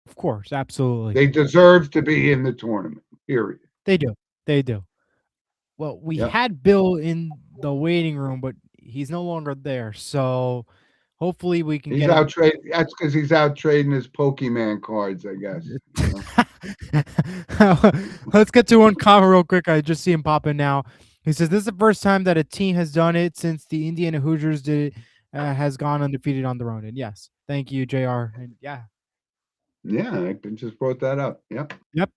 Speaker 2: Of course, absolutely.
Speaker 1: They deserve to be in the tournament, period.
Speaker 2: They do. They do. Well, we
Speaker 1: Yep.
Speaker 2: had Bill in the waiting room, but he's no longer there. So hopefully we can
Speaker 1: He's
Speaker 2: get
Speaker 1: out trading. That's because he's out trading his Pokemon cards, I guess.
Speaker 2: Let's get to one comment real quick. I just see him pop in now. He says, "This is the first time that a team has done it since the Indiana Hoosiers did it, has gone undefeated on their own." And yes, thank you, JR. And yeah,
Speaker 1: I just brought that up. Yep.
Speaker 2: yep.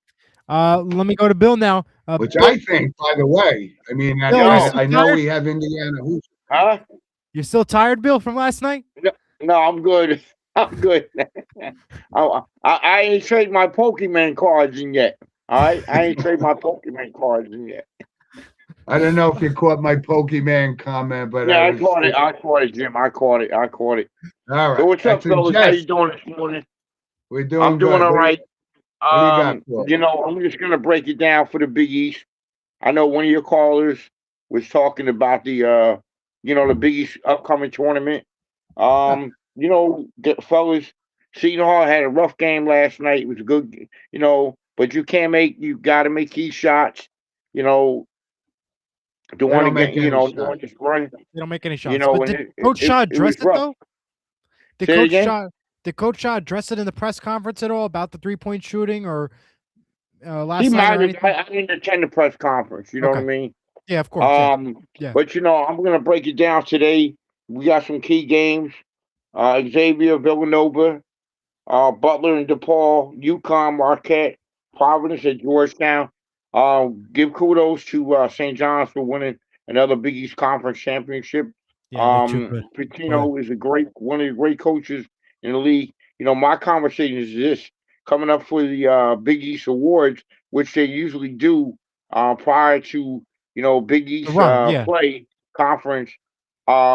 Speaker 2: Let me go to Bill now.
Speaker 1: Which
Speaker 2: Bill,
Speaker 1: I think, by the way, I mean,
Speaker 2: Bill, you're still
Speaker 1: I know
Speaker 2: tired?
Speaker 1: we have Indiana Hoosiers.
Speaker 5: Huh?
Speaker 2: You're still tired, Bill, from last night?
Speaker 5: No, I'm good. I'm good. I ain't trade my Pokemon cards in yet. All right, I ain't trade my Pokemon cards in yet.
Speaker 1: I don't know if you caught my Pokemon comment, but
Speaker 5: Yeah, I caught it. I caught it, Jim. I caught it.
Speaker 1: All right.
Speaker 5: So what's up,
Speaker 1: That's in
Speaker 5: fellas? How you
Speaker 1: jest.
Speaker 5: doing this morning?
Speaker 1: We're doing
Speaker 5: I'm doing
Speaker 1: good.
Speaker 5: all
Speaker 1: What
Speaker 5: right.
Speaker 1: do you got for us?
Speaker 5: I'm just gonna break it down for the Big East. I know one of your callers was talking about the the Big East upcoming tournament. Fellas, Seton Hall had a rough game last night. It was a good, but you got to make key shots. You know, don't
Speaker 1: They
Speaker 5: want to
Speaker 1: don't make
Speaker 5: get,
Speaker 1: any
Speaker 5: don't
Speaker 1: shots.
Speaker 5: want to just run.
Speaker 2: They don't make any shots.
Speaker 5: You know,
Speaker 2: But
Speaker 5: and
Speaker 2: did Coach Shaw address
Speaker 5: was
Speaker 2: it
Speaker 5: rough.
Speaker 2: though? Did
Speaker 5: Say it
Speaker 2: Coach
Speaker 5: again?
Speaker 2: Shaw did Coach Shaw address it in the press conference at all about the 3-point shooting or last
Speaker 5: He
Speaker 2: night
Speaker 5: might
Speaker 2: or
Speaker 5: have.
Speaker 2: anything?
Speaker 5: I didn't attend the press conference. You know what I
Speaker 2: Okay.
Speaker 5: mean?
Speaker 2: Yeah, of course. Yeah.
Speaker 5: But I'm gonna break it down today. We got some key games. Xavier, Villanova, Butler and DePaul, UConn, Marquette, Providence at Georgetown. Give kudos to St. John's for winning another Big East Conference championship.
Speaker 2: Yeah, they're too good.
Speaker 5: Pitino is one of the great coaches in the league. My conversation is this: coming up for the Big East Awards, which they usually do prior to Big East
Speaker 2: Yeah.
Speaker 5: play conference.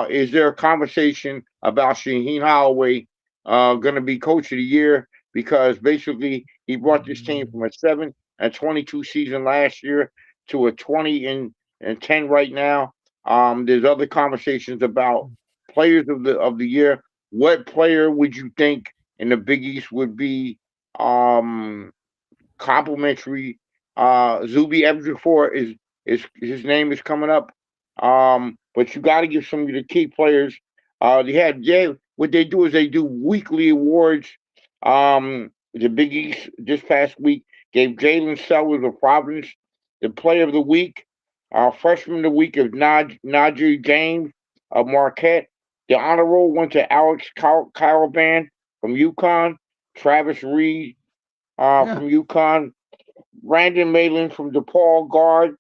Speaker 5: Is there a conversation about Shaheen Holloway going to be coach of the year? Because basically he brought this team from a 7-22 season last year to a 20-10 right now. There's other conversations about players of the year. What player would you think in the Big East would be complimentary? Zuby Ejiofor is his name is coming up. But you got to give some of the key players. What they do is they do weekly awards. The Big East this past week gave Jalen Sellers of Providence the Player of the Week. Freshman of the Week of Najee James of Marquette. The honor roll went to Alex Caravan from UConn. Travis Reed from UConn. Brandon Malin from DePaul guard.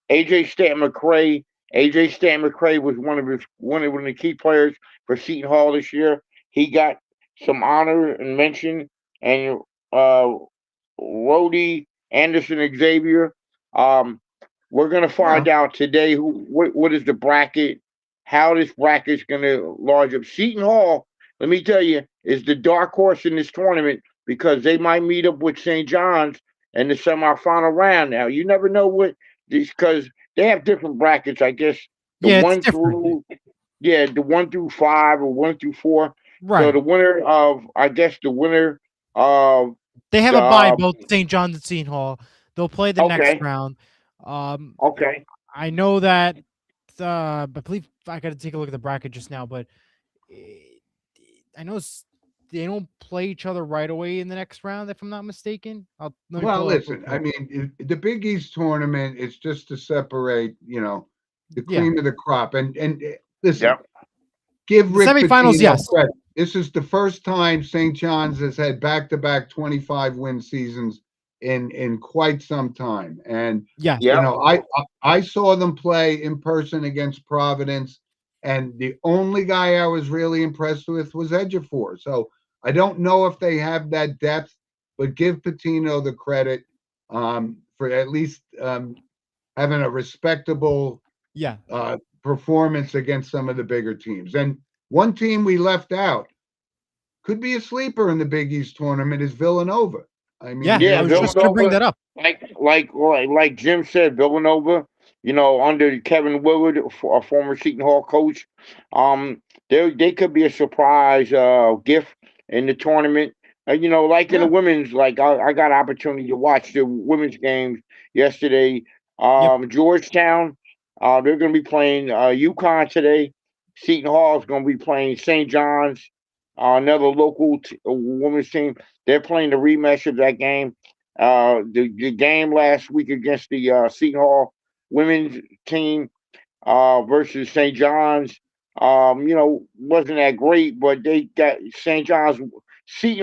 Speaker 5: AJ Stanton McCray. AJ Stanton McCray was one of the key players for Seton Hall this year. He got some honor and mention. And Rhodey Anderson Xavier. We're gonna find out today what is the bracket, how this bracket is gonna large up. Seton Hall, let me tell you, is the dark horse in this tournament because they might meet up with St. John's in the semifinal round. Now you never know what because they have different brackets, I guess. The
Speaker 2: it's different.
Speaker 5: the 1 through 5 or 1 through 4.
Speaker 2: Right.
Speaker 5: So the winner of
Speaker 2: they have a bye, both St. John's and Seton Hall. They'll play the next round.
Speaker 5: Okay.
Speaker 2: I know that I believe I got to take a look at the bracket just now, but I know they don't play each other right away in the next round, if I'm not mistaken.
Speaker 1: Well, listen, I mean, the Big East tournament is just to separate, the cream of the crop. And listen, give Rick
Speaker 2: semifinals,
Speaker 1: Pitino credit. This is the first time St. John's has had back-to-back 25-win seasons in quite some time. And I saw them play in person against Providence, and the only guy I was really impressed with was Ejiofor. So I don't know if they have that depth, but give Patino the credit for at least having a respectable
Speaker 2: Yeah.
Speaker 1: performance against some of the bigger teams. And one team we left out could be a sleeper in the Big East tournament is Villanova. I mean,
Speaker 2: Yeah, I was just going to bring that up.
Speaker 5: Like Jim said, Villanova, under Kevin Willard, a former Seton Hall coach, they could be a surprise gift in the tournament. Like in the women's, like I got opportunity to watch the women's games yesterday. Georgetown, they're going to be playing UConn today. Seton Hall is going to be playing St. John's, another local women's team. They're playing the rematch of that game. The game last week against the Seton Hall women's team versus St. John's, wasn't that great, but they got Seton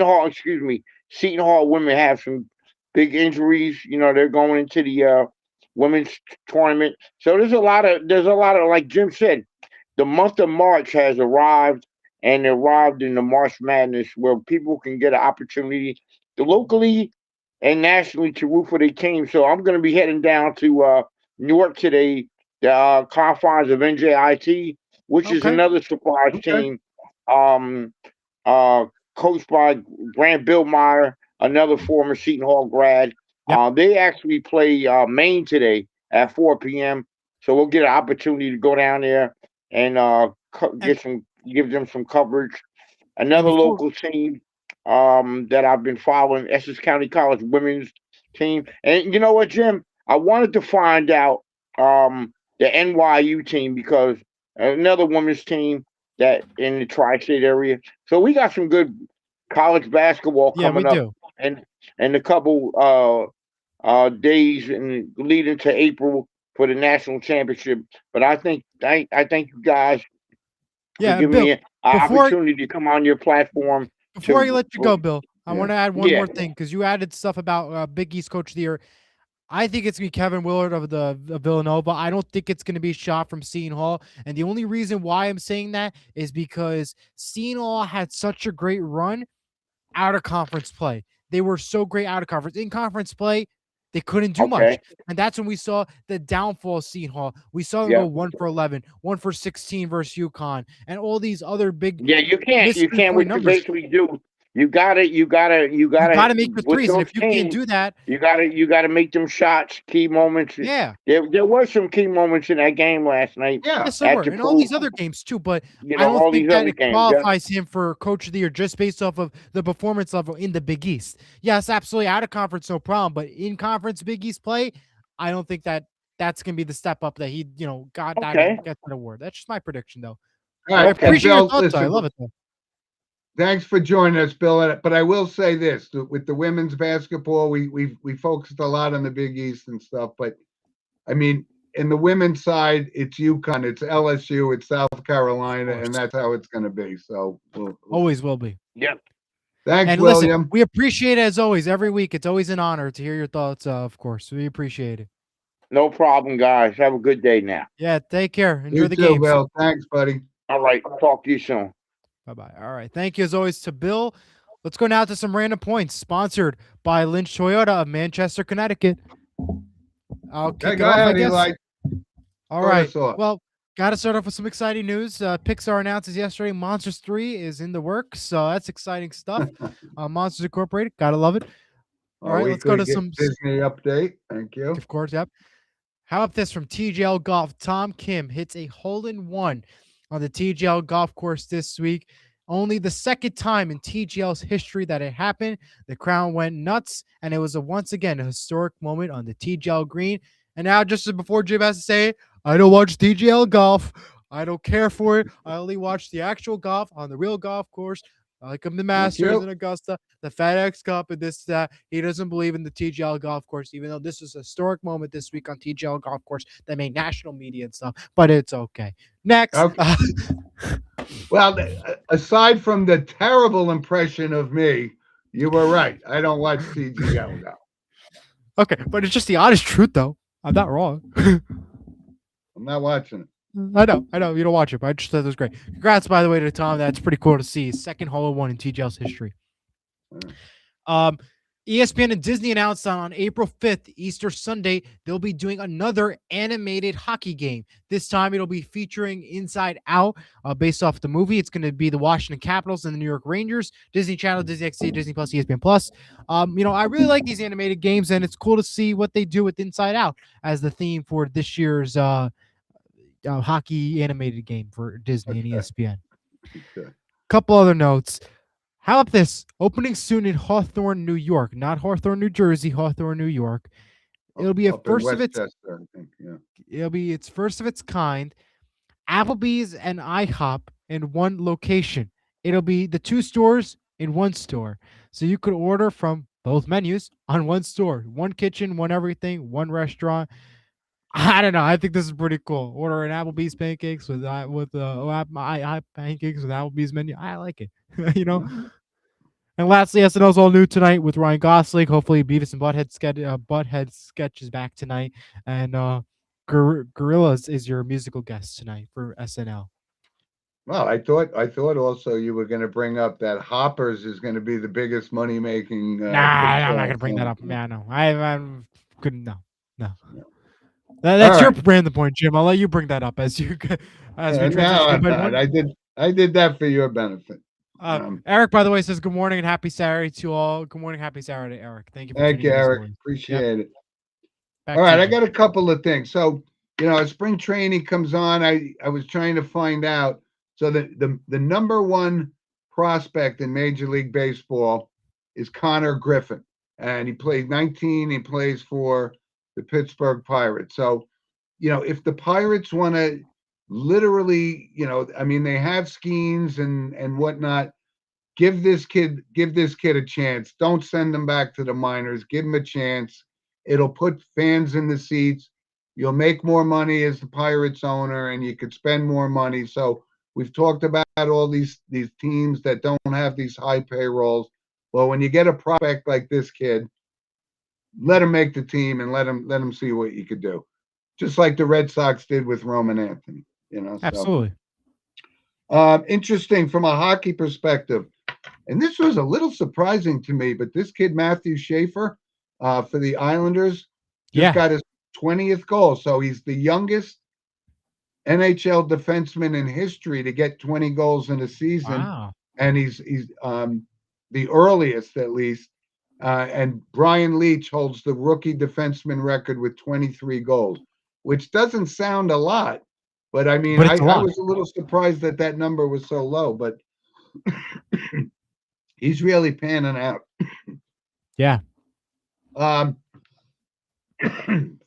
Speaker 5: Hall women have some big injuries. They're going into the women's tournament. So there's a lot of like Jim said, the month of March has arrived and arrived in the March Madness where people can get an opportunity to locally and nationally to root for their team. So I'm going to be heading down to New York today, the confines of NJIT, which is another surprise team, coached by Grant Billmeyer, another former Seton Hall grad. They actually play Maine today at 4 p.m. So we'll get an opportunity to go down there and give them some coverage. Another local team that I've been following, Essex County College women's team. And you know what, Jim? I wanted to find out the NYU team because another women's team that in the tri-state area. So we got some good college basketball coming up, and a couple days and leading to April for the national championship. But I think you guys give me an opportunity to come on your platform.
Speaker 2: Before I let you go, Bill, I want to add one more thing because you added stuff about Big East Coach of the Year. I think it's going to be Kevin Willard of Villanova. I don't think it's going to be a shot from Seton Hall. And the only reason why I'm saying that is because Seton Hall had such a great run out of conference play. They were so great out of conference. In conference play, they couldn't do much. And that's when we saw the downfall of Seton Hall. We saw them go 1 for 11, 1 for 16 versus UConn, and all these other big.
Speaker 5: Yeah, you can't what you basically do. You gotta
Speaker 2: make the threes, and if you can't do that,
Speaker 5: you gotta make them shots, key moments.
Speaker 2: Yeah,
Speaker 5: there were some key moments in that game last night.
Speaker 1: Yeah,
Speaker 2: yes, there were, and all these other games too. But I don't think that it qualifies him for Coach of the Year just based off of the performance level in the Big East. Yes, absolutely, out of conference, no problem. But in conference Big East play, I don't think that's gonna be the step up that he got that gets an award. That's just my prediction, though. I appreciate your thoughts. I love it though.
Speaker 1: Thanks for joining us, Bill. But I will say this: with the women's basketball, we focused a lot on the Big East and stuff. But I mean, in the women's side, it's UConn, it's LSU, it's South Carolina, and that's how it's going to be. So
Speaker 2: always will be.
Speaker 5: Yeah.
Speaker 1: Thanks,
Speaker 2: and
Speaker 1: William.
Speaker 2: Listen, we appreciate it as always. Every week, it's always an honor to hear your thoughts. Of course, we appreciate it.
Speaker 5: No problem, guys. Have a good day now.
Speaker 2: Yeah, take care. Enjoy the
Speaker 1: game.
Speaker 2: games.
Speaker 1: Thanks, buddy.
Speaker 5: All right. Talk to you soon.
Speaker 2: Bye-bye. All right. Thank you as always to Bill. Let's go now to some random points sponsored by Lynch Toyota of Manchester, Connecticut. I'll kick it off, I guess. All right. Well, got to start off with some exciting news. Pixar announces yesterday Monsters 3 is in the works, so that's exciting stuff. Monsters Incorporated. Got to love it. All right. Let's go to some
Speaker 1: Disney update. Thank you.
Speaker 2: Of course. Yep. How about this from TGL Golf? Tom Kim hits a hole-in-one on the TGL golf course this week. Only the second time in TGL's history that it happened. The crowd went nuts, and it was once again a historic moment on the TGL green. And now, just before Jim has to say it, I don't watch TGL golf. I don't care for it. I only watch the actual golf on the real golf course. Like the Masters in Augusta, the FedEx Cup, and this, that. He doesn't believe in the TGL golf course, even though this is a historic moment this week on TGL golf course that made national media and stuff, but it's okay. Next.
Speaker 1: Okay. Well, aside from the terrible impression of me, you were right. I don't watch TGL now.
Speaker 2: Okay, but it's just the honest truth, though. I'm not wrong.
Speaker 1: I'm not watching it.
Speaker 2: I know. You don't watch it, but I just thought it was great. Congrats, by the way, to Tom. That's pretty cool to see. Second hole-in-one in TGL's history. Um, ESPN and Disney announced on April 5th, Easter Sunday, they'll be doing another animated hockey game. This time it'll be featuring Inside Out, based off the movie. It's going to be the Washington Capitals and the New York Rangers. Disney Channel, Disney XD, Disney Plus, ESPN Plus. I really like these animated games, and it's cool to see what they do with Inside Out as the theme for this year's hockey animated game for Disney and ESPN.
Speaker 1: Okay.
Speaker 2: Couple other notes. How about this? Opening soon in Hawthorne, New York. Not Hawthorne, New Jersey, Hawthorne, New York. It'll be a
Speaker 1: Up in
Speaker 2: first of its
Speaker 1: Westchester, I think. Yeah.
Speaker 2: it'll be its first of its kind. Applebee's and IHOP in one location. It'll be the two stores in one store. So you could order from both menus on one store. One kitchen, one everything, one restaurant. I don't know. I think this is pretty cool. Order an Applebee's pancakes with I pancakes with Applebee's menu. I like it. And lastly, SNL's all new tonight with Ryan Gosling. Hopefully, Beavis and Butthead sketch is back tonight, and Gorillaz is your musical guest tonight for SNL.
Speaker 1: Well, I thought also you were going to bring up that Hoppers is going to be the biggest money making.
Speaker 2: Nah, I'm not gonna bring that up. Yeah, no, I couldn't. No. That's your random point, Jim. I'll let you bring that up as we transition.
Speaker 1: No, I'm not. I did that for your benefit.
Speaker 2: Eric, by the way, says good morning and happy Saturday to all. Good morning, happy Saturday, Eric. Thank you.
Speaker 1: Thank you, Eric. Appreciate it.
Speaker 2: Back
Speaker 1: all right,
Speaker 2: you,
Speaker 1: I got a couple of things. So, as spring training comes on, I was trying to find out. So the number one prospect in Major League Baseball is Connor Griffin, and he played 19. He plays for the Pittsburgh Pirates. So, if the Pirates want to literally, they have schemes and whatnot. Give this kid a chance. Don't send him back to the minors. Give him a chance. It'll put fans in the seats. You'll make more money as the Pirates owner, and you could spend more money. So we've talked about all these teams that don't have these high payrolls. Well, when you get a prospect like this kid, let him make the team and let him see what you could do. Just like the Red Sox did with Roman Anthony,
Speaker 2: Absolutely.
Speaker 1: Interesting from a hockey perspective. And this was a little surprising to me, but this kid, Matthew Schaefer, for the Islanders, just got his 20th goal. So he's the youngest NHL defenseman in history to get 20 goals in a season.
Speaker 2: Wow.
Speaker 1: And he's the earliest, at least. And Brian Leach holds the rookie defenseman record with 23 goals, which doesn't sound a lot. But I mean, I was a little surprised that number was so low, but he's really panning out.
Speaker 2: Yeah.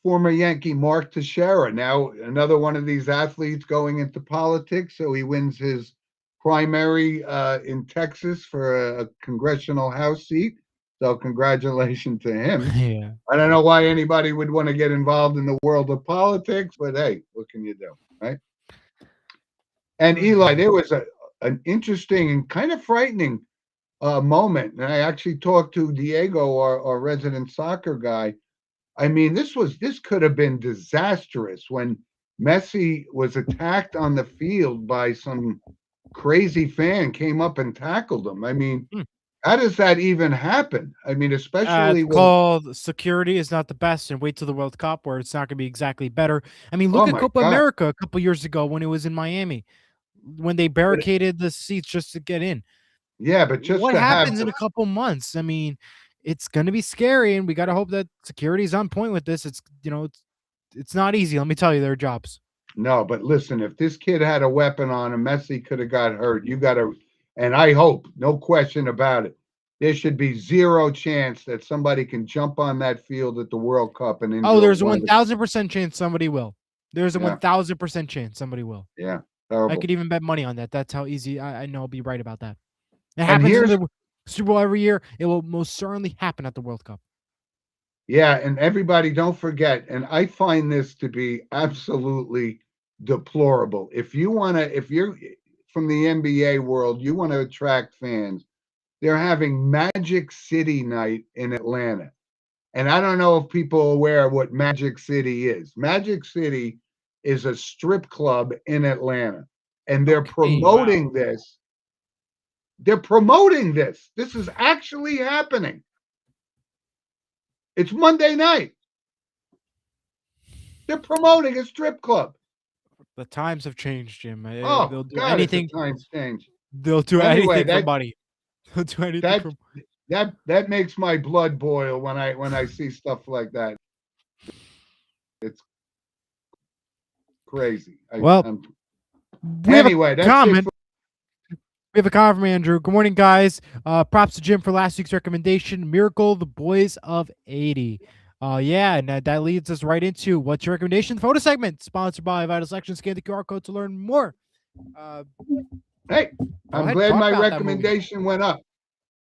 Speaker 1: Former Yankee Mark Teixeira, now another one of these athletes going into politics. So he wins his primary in Texas for a congressional House seat. So congratulations to him.
Speaker 2: Yeah.
Speaker 1: I don't know why anybody would want to get involved in the world of politics, but hey, what can you do, right? And Eli, there was an interesting and kind of frightening moment. And I actually talked to Diego, our resident soccer guy. I mean, this could have been disastrous when Messi was attacked on the field by some crazy fan, came up and tackled him. I mean, how does that even happen? I mean, especially
Speaker 2: it's called security is not the best, and wait till the World Cup where it's not going to be exactly better. I mean, look at Copa America a couple years ago when it was in Miami, when they barricaded the seats just to get in.
Speaker 1: Yeah, but just
Speaker 2: what happens in a couple months? I mean, it's going to be scary, and we got to hope that security is on point with this. It's it's not easy. Let me tell you, their jobs.
Speaker 1: No, but listen, if this kid had a weapon on him, Messi could have got hurt. You got to. And I hope, no question about it, there should be zero chance that somebody can jump on that field at the World Cup and injure.
Speaker 2: Oh, there's a 1,000% chance somebody will. There's a 1,000% chance somebody will.
Speaker 1: Yeah, terrible.
Speaker 2: I could even bet money on that. That's how easy I know I'll be right about that. It happens in the Super Bowl every year. It will most certainly happen at the World Cup.
Speaker 1: Yeah, and everybody don't forget, and I find this to be absolutely deplorable. If you're from the NBA world, you want to attract fans, they're having Magic City night in Atlanta. And I don't know if people are aware of what Magic City is. Magic City is a strip club in Atlanta, and they're
Speaker 2: Okay,
Speaker 1: promoting this. They're promoting this. This is actually happening. It's Monday night. They're promoting a strip club.
Speaker 2: The times have changed, Jim.
Speaker 1: Oh
Speaker 2: They'll do
Speaker 1: God,
Speaker 2: anything.
Speaker 1: it's a times change.
Speaker 2: They'll do
Speaker 1: Anyway,
Speaker 2: anything for
Speaker 1: that
Speaker 2: money. They'll do anything for.
Speaker 1: that makes my blood boil when I see stuff like that. It's crazy.
Speaker 2: Well,
Speaker 1: Anyway, that's it.
Speaker 2: comment. We have a comment from Andrew. Good morning, guys. Props to Jim for last week's recommendation. Miracle, the Boys of 80. Yeah, and that leads us right into what's your recommendation? Photo segment sponsored by Vital Selection. Scan the QR code to learn more.
Speaker 1: Hey, I'm glad my recommendation went up.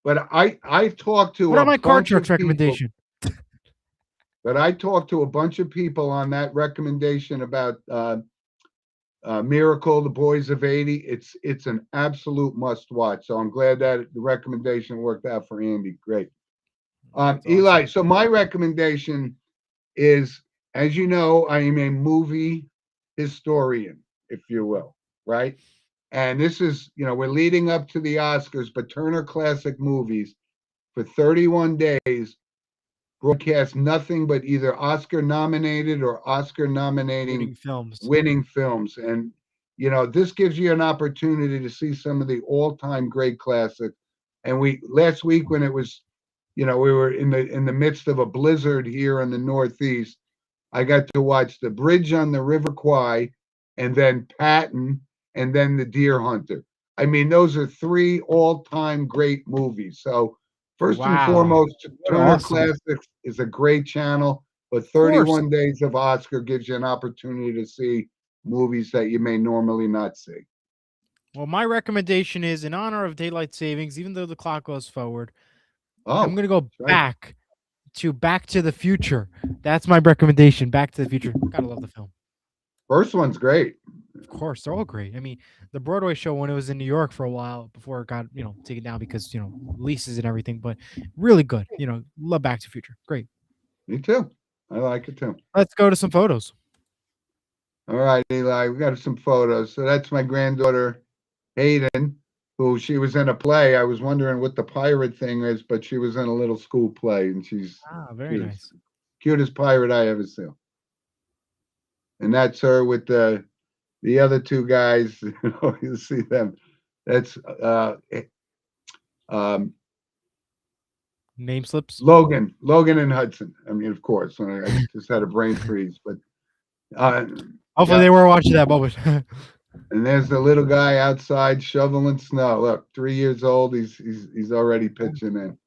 Speaker 1: But I talked to
Speaker 2: what about my card sharks recommendation?
Speaker 1: But I talked to a bunch of people on that recommendation about Miracle, the Boys of 80. It's an absolute must watch. So I'm glad that the recommendation worked out for Andy. Great. Eli, so my recommendation is, as you know, I am a movie historian, if you will, right? And this is, we're leading up to the Oscars, but Turner Classic Movies for 31 days broadcast nothing but either Oscar nominated or Oscar nominating winning films. And, this gives you an opportunity to see some of the all-time great classics. And last week when it was, we were in the midst of a blizzard here in the Northeast, I got to watch The Bridge on the River Kwai, and then Patton, and then The Deer Hunter. I mean, those are 3 all-time great movies. So first and foremost, Turner Classics is a great channel, but 31 Days of Oscar gives you an opportunity to see movies that you may normally not see.
Speaker 2: Well, my recommendation is in honor of daylight savings, even though the clock goes forward. I'm going to go back to the Future. That's my recommendation. Back to the Future. Gotta love the film.
Speaker 1: First one's great.
Speaker 2: Of course, they're all great. I mean, the Broadway show when it was in New York for a while before it got, taken down because, leases and everything, but really good. Love Back to the Future. Great.
Speaker 1: Me too. I like it too.
Speaker 2: Let's go to some photos.
Speaker 1: All right, Eli, we got some photos. So that's my granddaughter, Hayden, who she was in a play. I was wondering what the pirate thing is, but she was in a little school play, and she's
Speaker 2: very nice.
Speaker 1: Cutest pirate I ever saw. And that's her with the other 2 guys. You see them. That's
Speaker 2: name slips.
Speaker 1: Logan and Hudson. I mean, of course, I just had a brain freeze, but
Speaker 2: hopefully they were watching that moment.
Speaker 1: And there's the little guy outside shoveling snow. Look, 3 years old. He's already pitching in.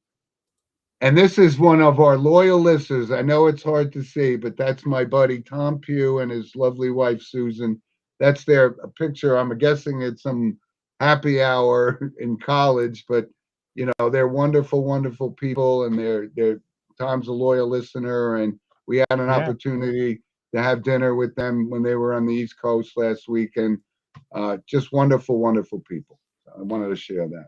Speaker 1: And this is one of our loyal listeners. I know it's hard to see, but that's my buddy Tom Pugh and his lovely wife Susan. That's their picture. I'm guessing it's some happy hour in college, but they're wonderful, wonderful people, and they're Tom's a loyal listener, and we had an opportunity to have dinner with them when they were on the East Coast last week, and just wonderful, wonderful people. So I wanted to share that.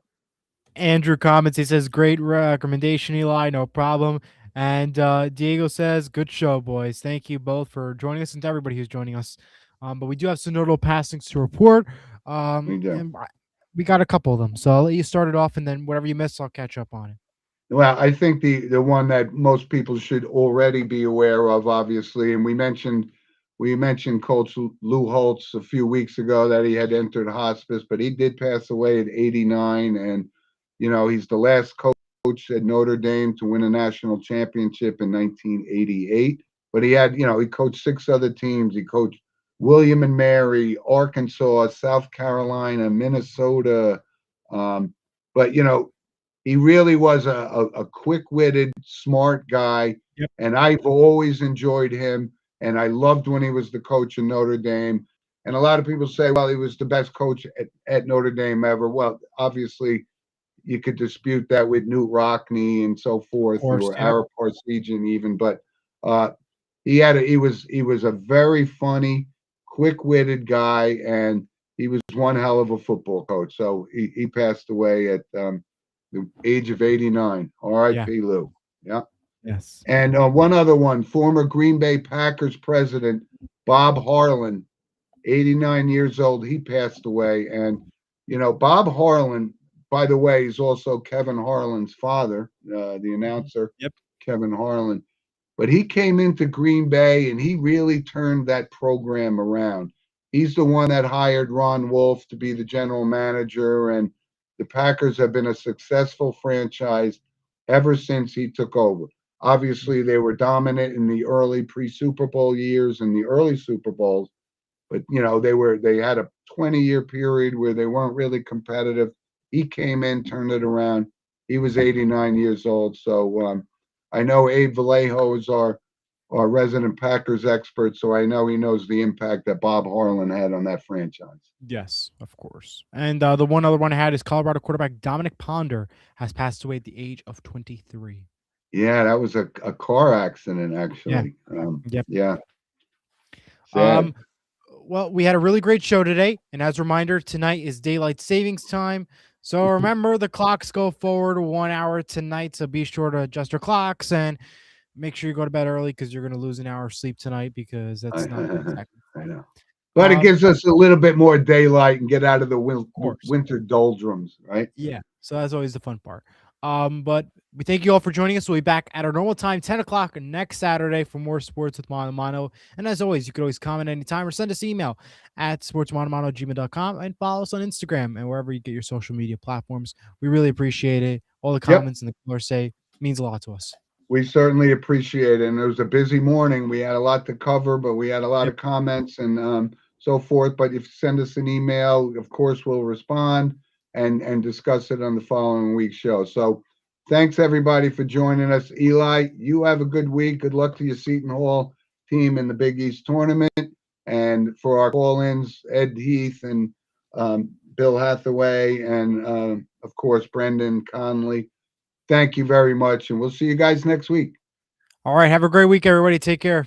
Speaker 2: Andrew comments. He says, "Great recommendation, Eli. No problem." And Diego says, "Good show, boys. Thank you both for joining us, and to everybody who's joining us. But we do have some notable passings to report. And we got a couple of them. So I'll let you start it off, and then whatever you miss, I'll catch up on it."
Speaker 1: Well, I think the one that most people should already be aware of, obviously, and we mentioned Coach Lou Holtz a few weeks ago that he had entered hospice, but he did pass away at 89, and he's the last coach at Notre Dame to win a national championship in 1988. But he had, he coached 6 other teams. He coached William and Mary, Arkansas, South Carolina, Minnesota. But he really was a quick-witted, smart guy, and I've always enjoyed him. And I loved when he was the coach of Notre Dame. And a lot of people say, well, he was the best coach at Notre Dame ever. Well, obviously, you could dispute that with Knute Rockne and so forth, or Ara Parseghian even. But he was a very funny, quick-witted guy, and he was one hell of a football coach. So he passed away at the age of 89. R.I.P. Lou. Yeah.
Speaker 2: Yes.
Speaker 1: And one other one, former Green Bay Packers president Bob Harlan 89 years old. He passed away. And, Bob Harlan, by the way, is also Kevin Harlan's father, the announcer,
Speaker 2: Yep.
Speaker 1: Kevin Harlan. But he came into Green Bay and he really turned that program around. He's the one that hired Ron Wolf to be the general manager, and the Packers have been a successful franchise ever since he took over. Obviously, they were dominant in the early pre-Super Bowl years and the early Super Bowls, but they had a 20-year period where they weren't really competitive. He came in, turned it around. He was 89 years old, so I know Abe Vallejo is our resident Packers expert, so I know he knows the impact that Bob Harlan had on that franchise.
Speaker 2: Yes, of course. And the one other one I had is Colorado quarterback Dominic Ponder has passed away at the age of 23.
Speaker 1: Yeah, that was a car accident, actually.
Speaker 2: Yep.
Speaker 1: Yeah. Sad.
Speaker 2: Well, we had a really great show today, and as a reminder, tonight is daylight savings time. So remember, the clocks go forward 1 hour tonight, so be sure to adjust your clocks and make sure you go to bed early because you're going to lose an hour of sleep tonight because that's not exactly.
Speaker 1: I know. But it gives us a little bit more daylight and get out of the
Speaker 2: course.
Speaker 1: winter doldrums, right?
Speaker 2: Yeah. So that's always the fun part. But we thank you all for joining us. We'll be back at our normal time, 10 o'clock next Saturday for more sports with Mono. And as always, you can always comment anytime or send us email at sportsmonomano@gmail.com and follow us on Instagram and wherever you get your social media platforms. We really appreciate it. All the comments and the callers say means a lot to us.
Speaker 1: We certainly appreciate it. And it was a busy morning. We had a lot to cover, but we had a lot of comments and so forth. But if you send us an email, of course, we'll respond and discuss it on the following week's show. So thanks, everybody, for joining us. Eli, you have a good week. Good luck to your Seton Hall team in the Big East tournament. And for our call-ins, Ed Heath and Bill Hathaway and, of course, Brendan Conley. Thank you very much, and we'll see you guys next week.
Speaker 2: All right. Have a great week, everybody. Take care.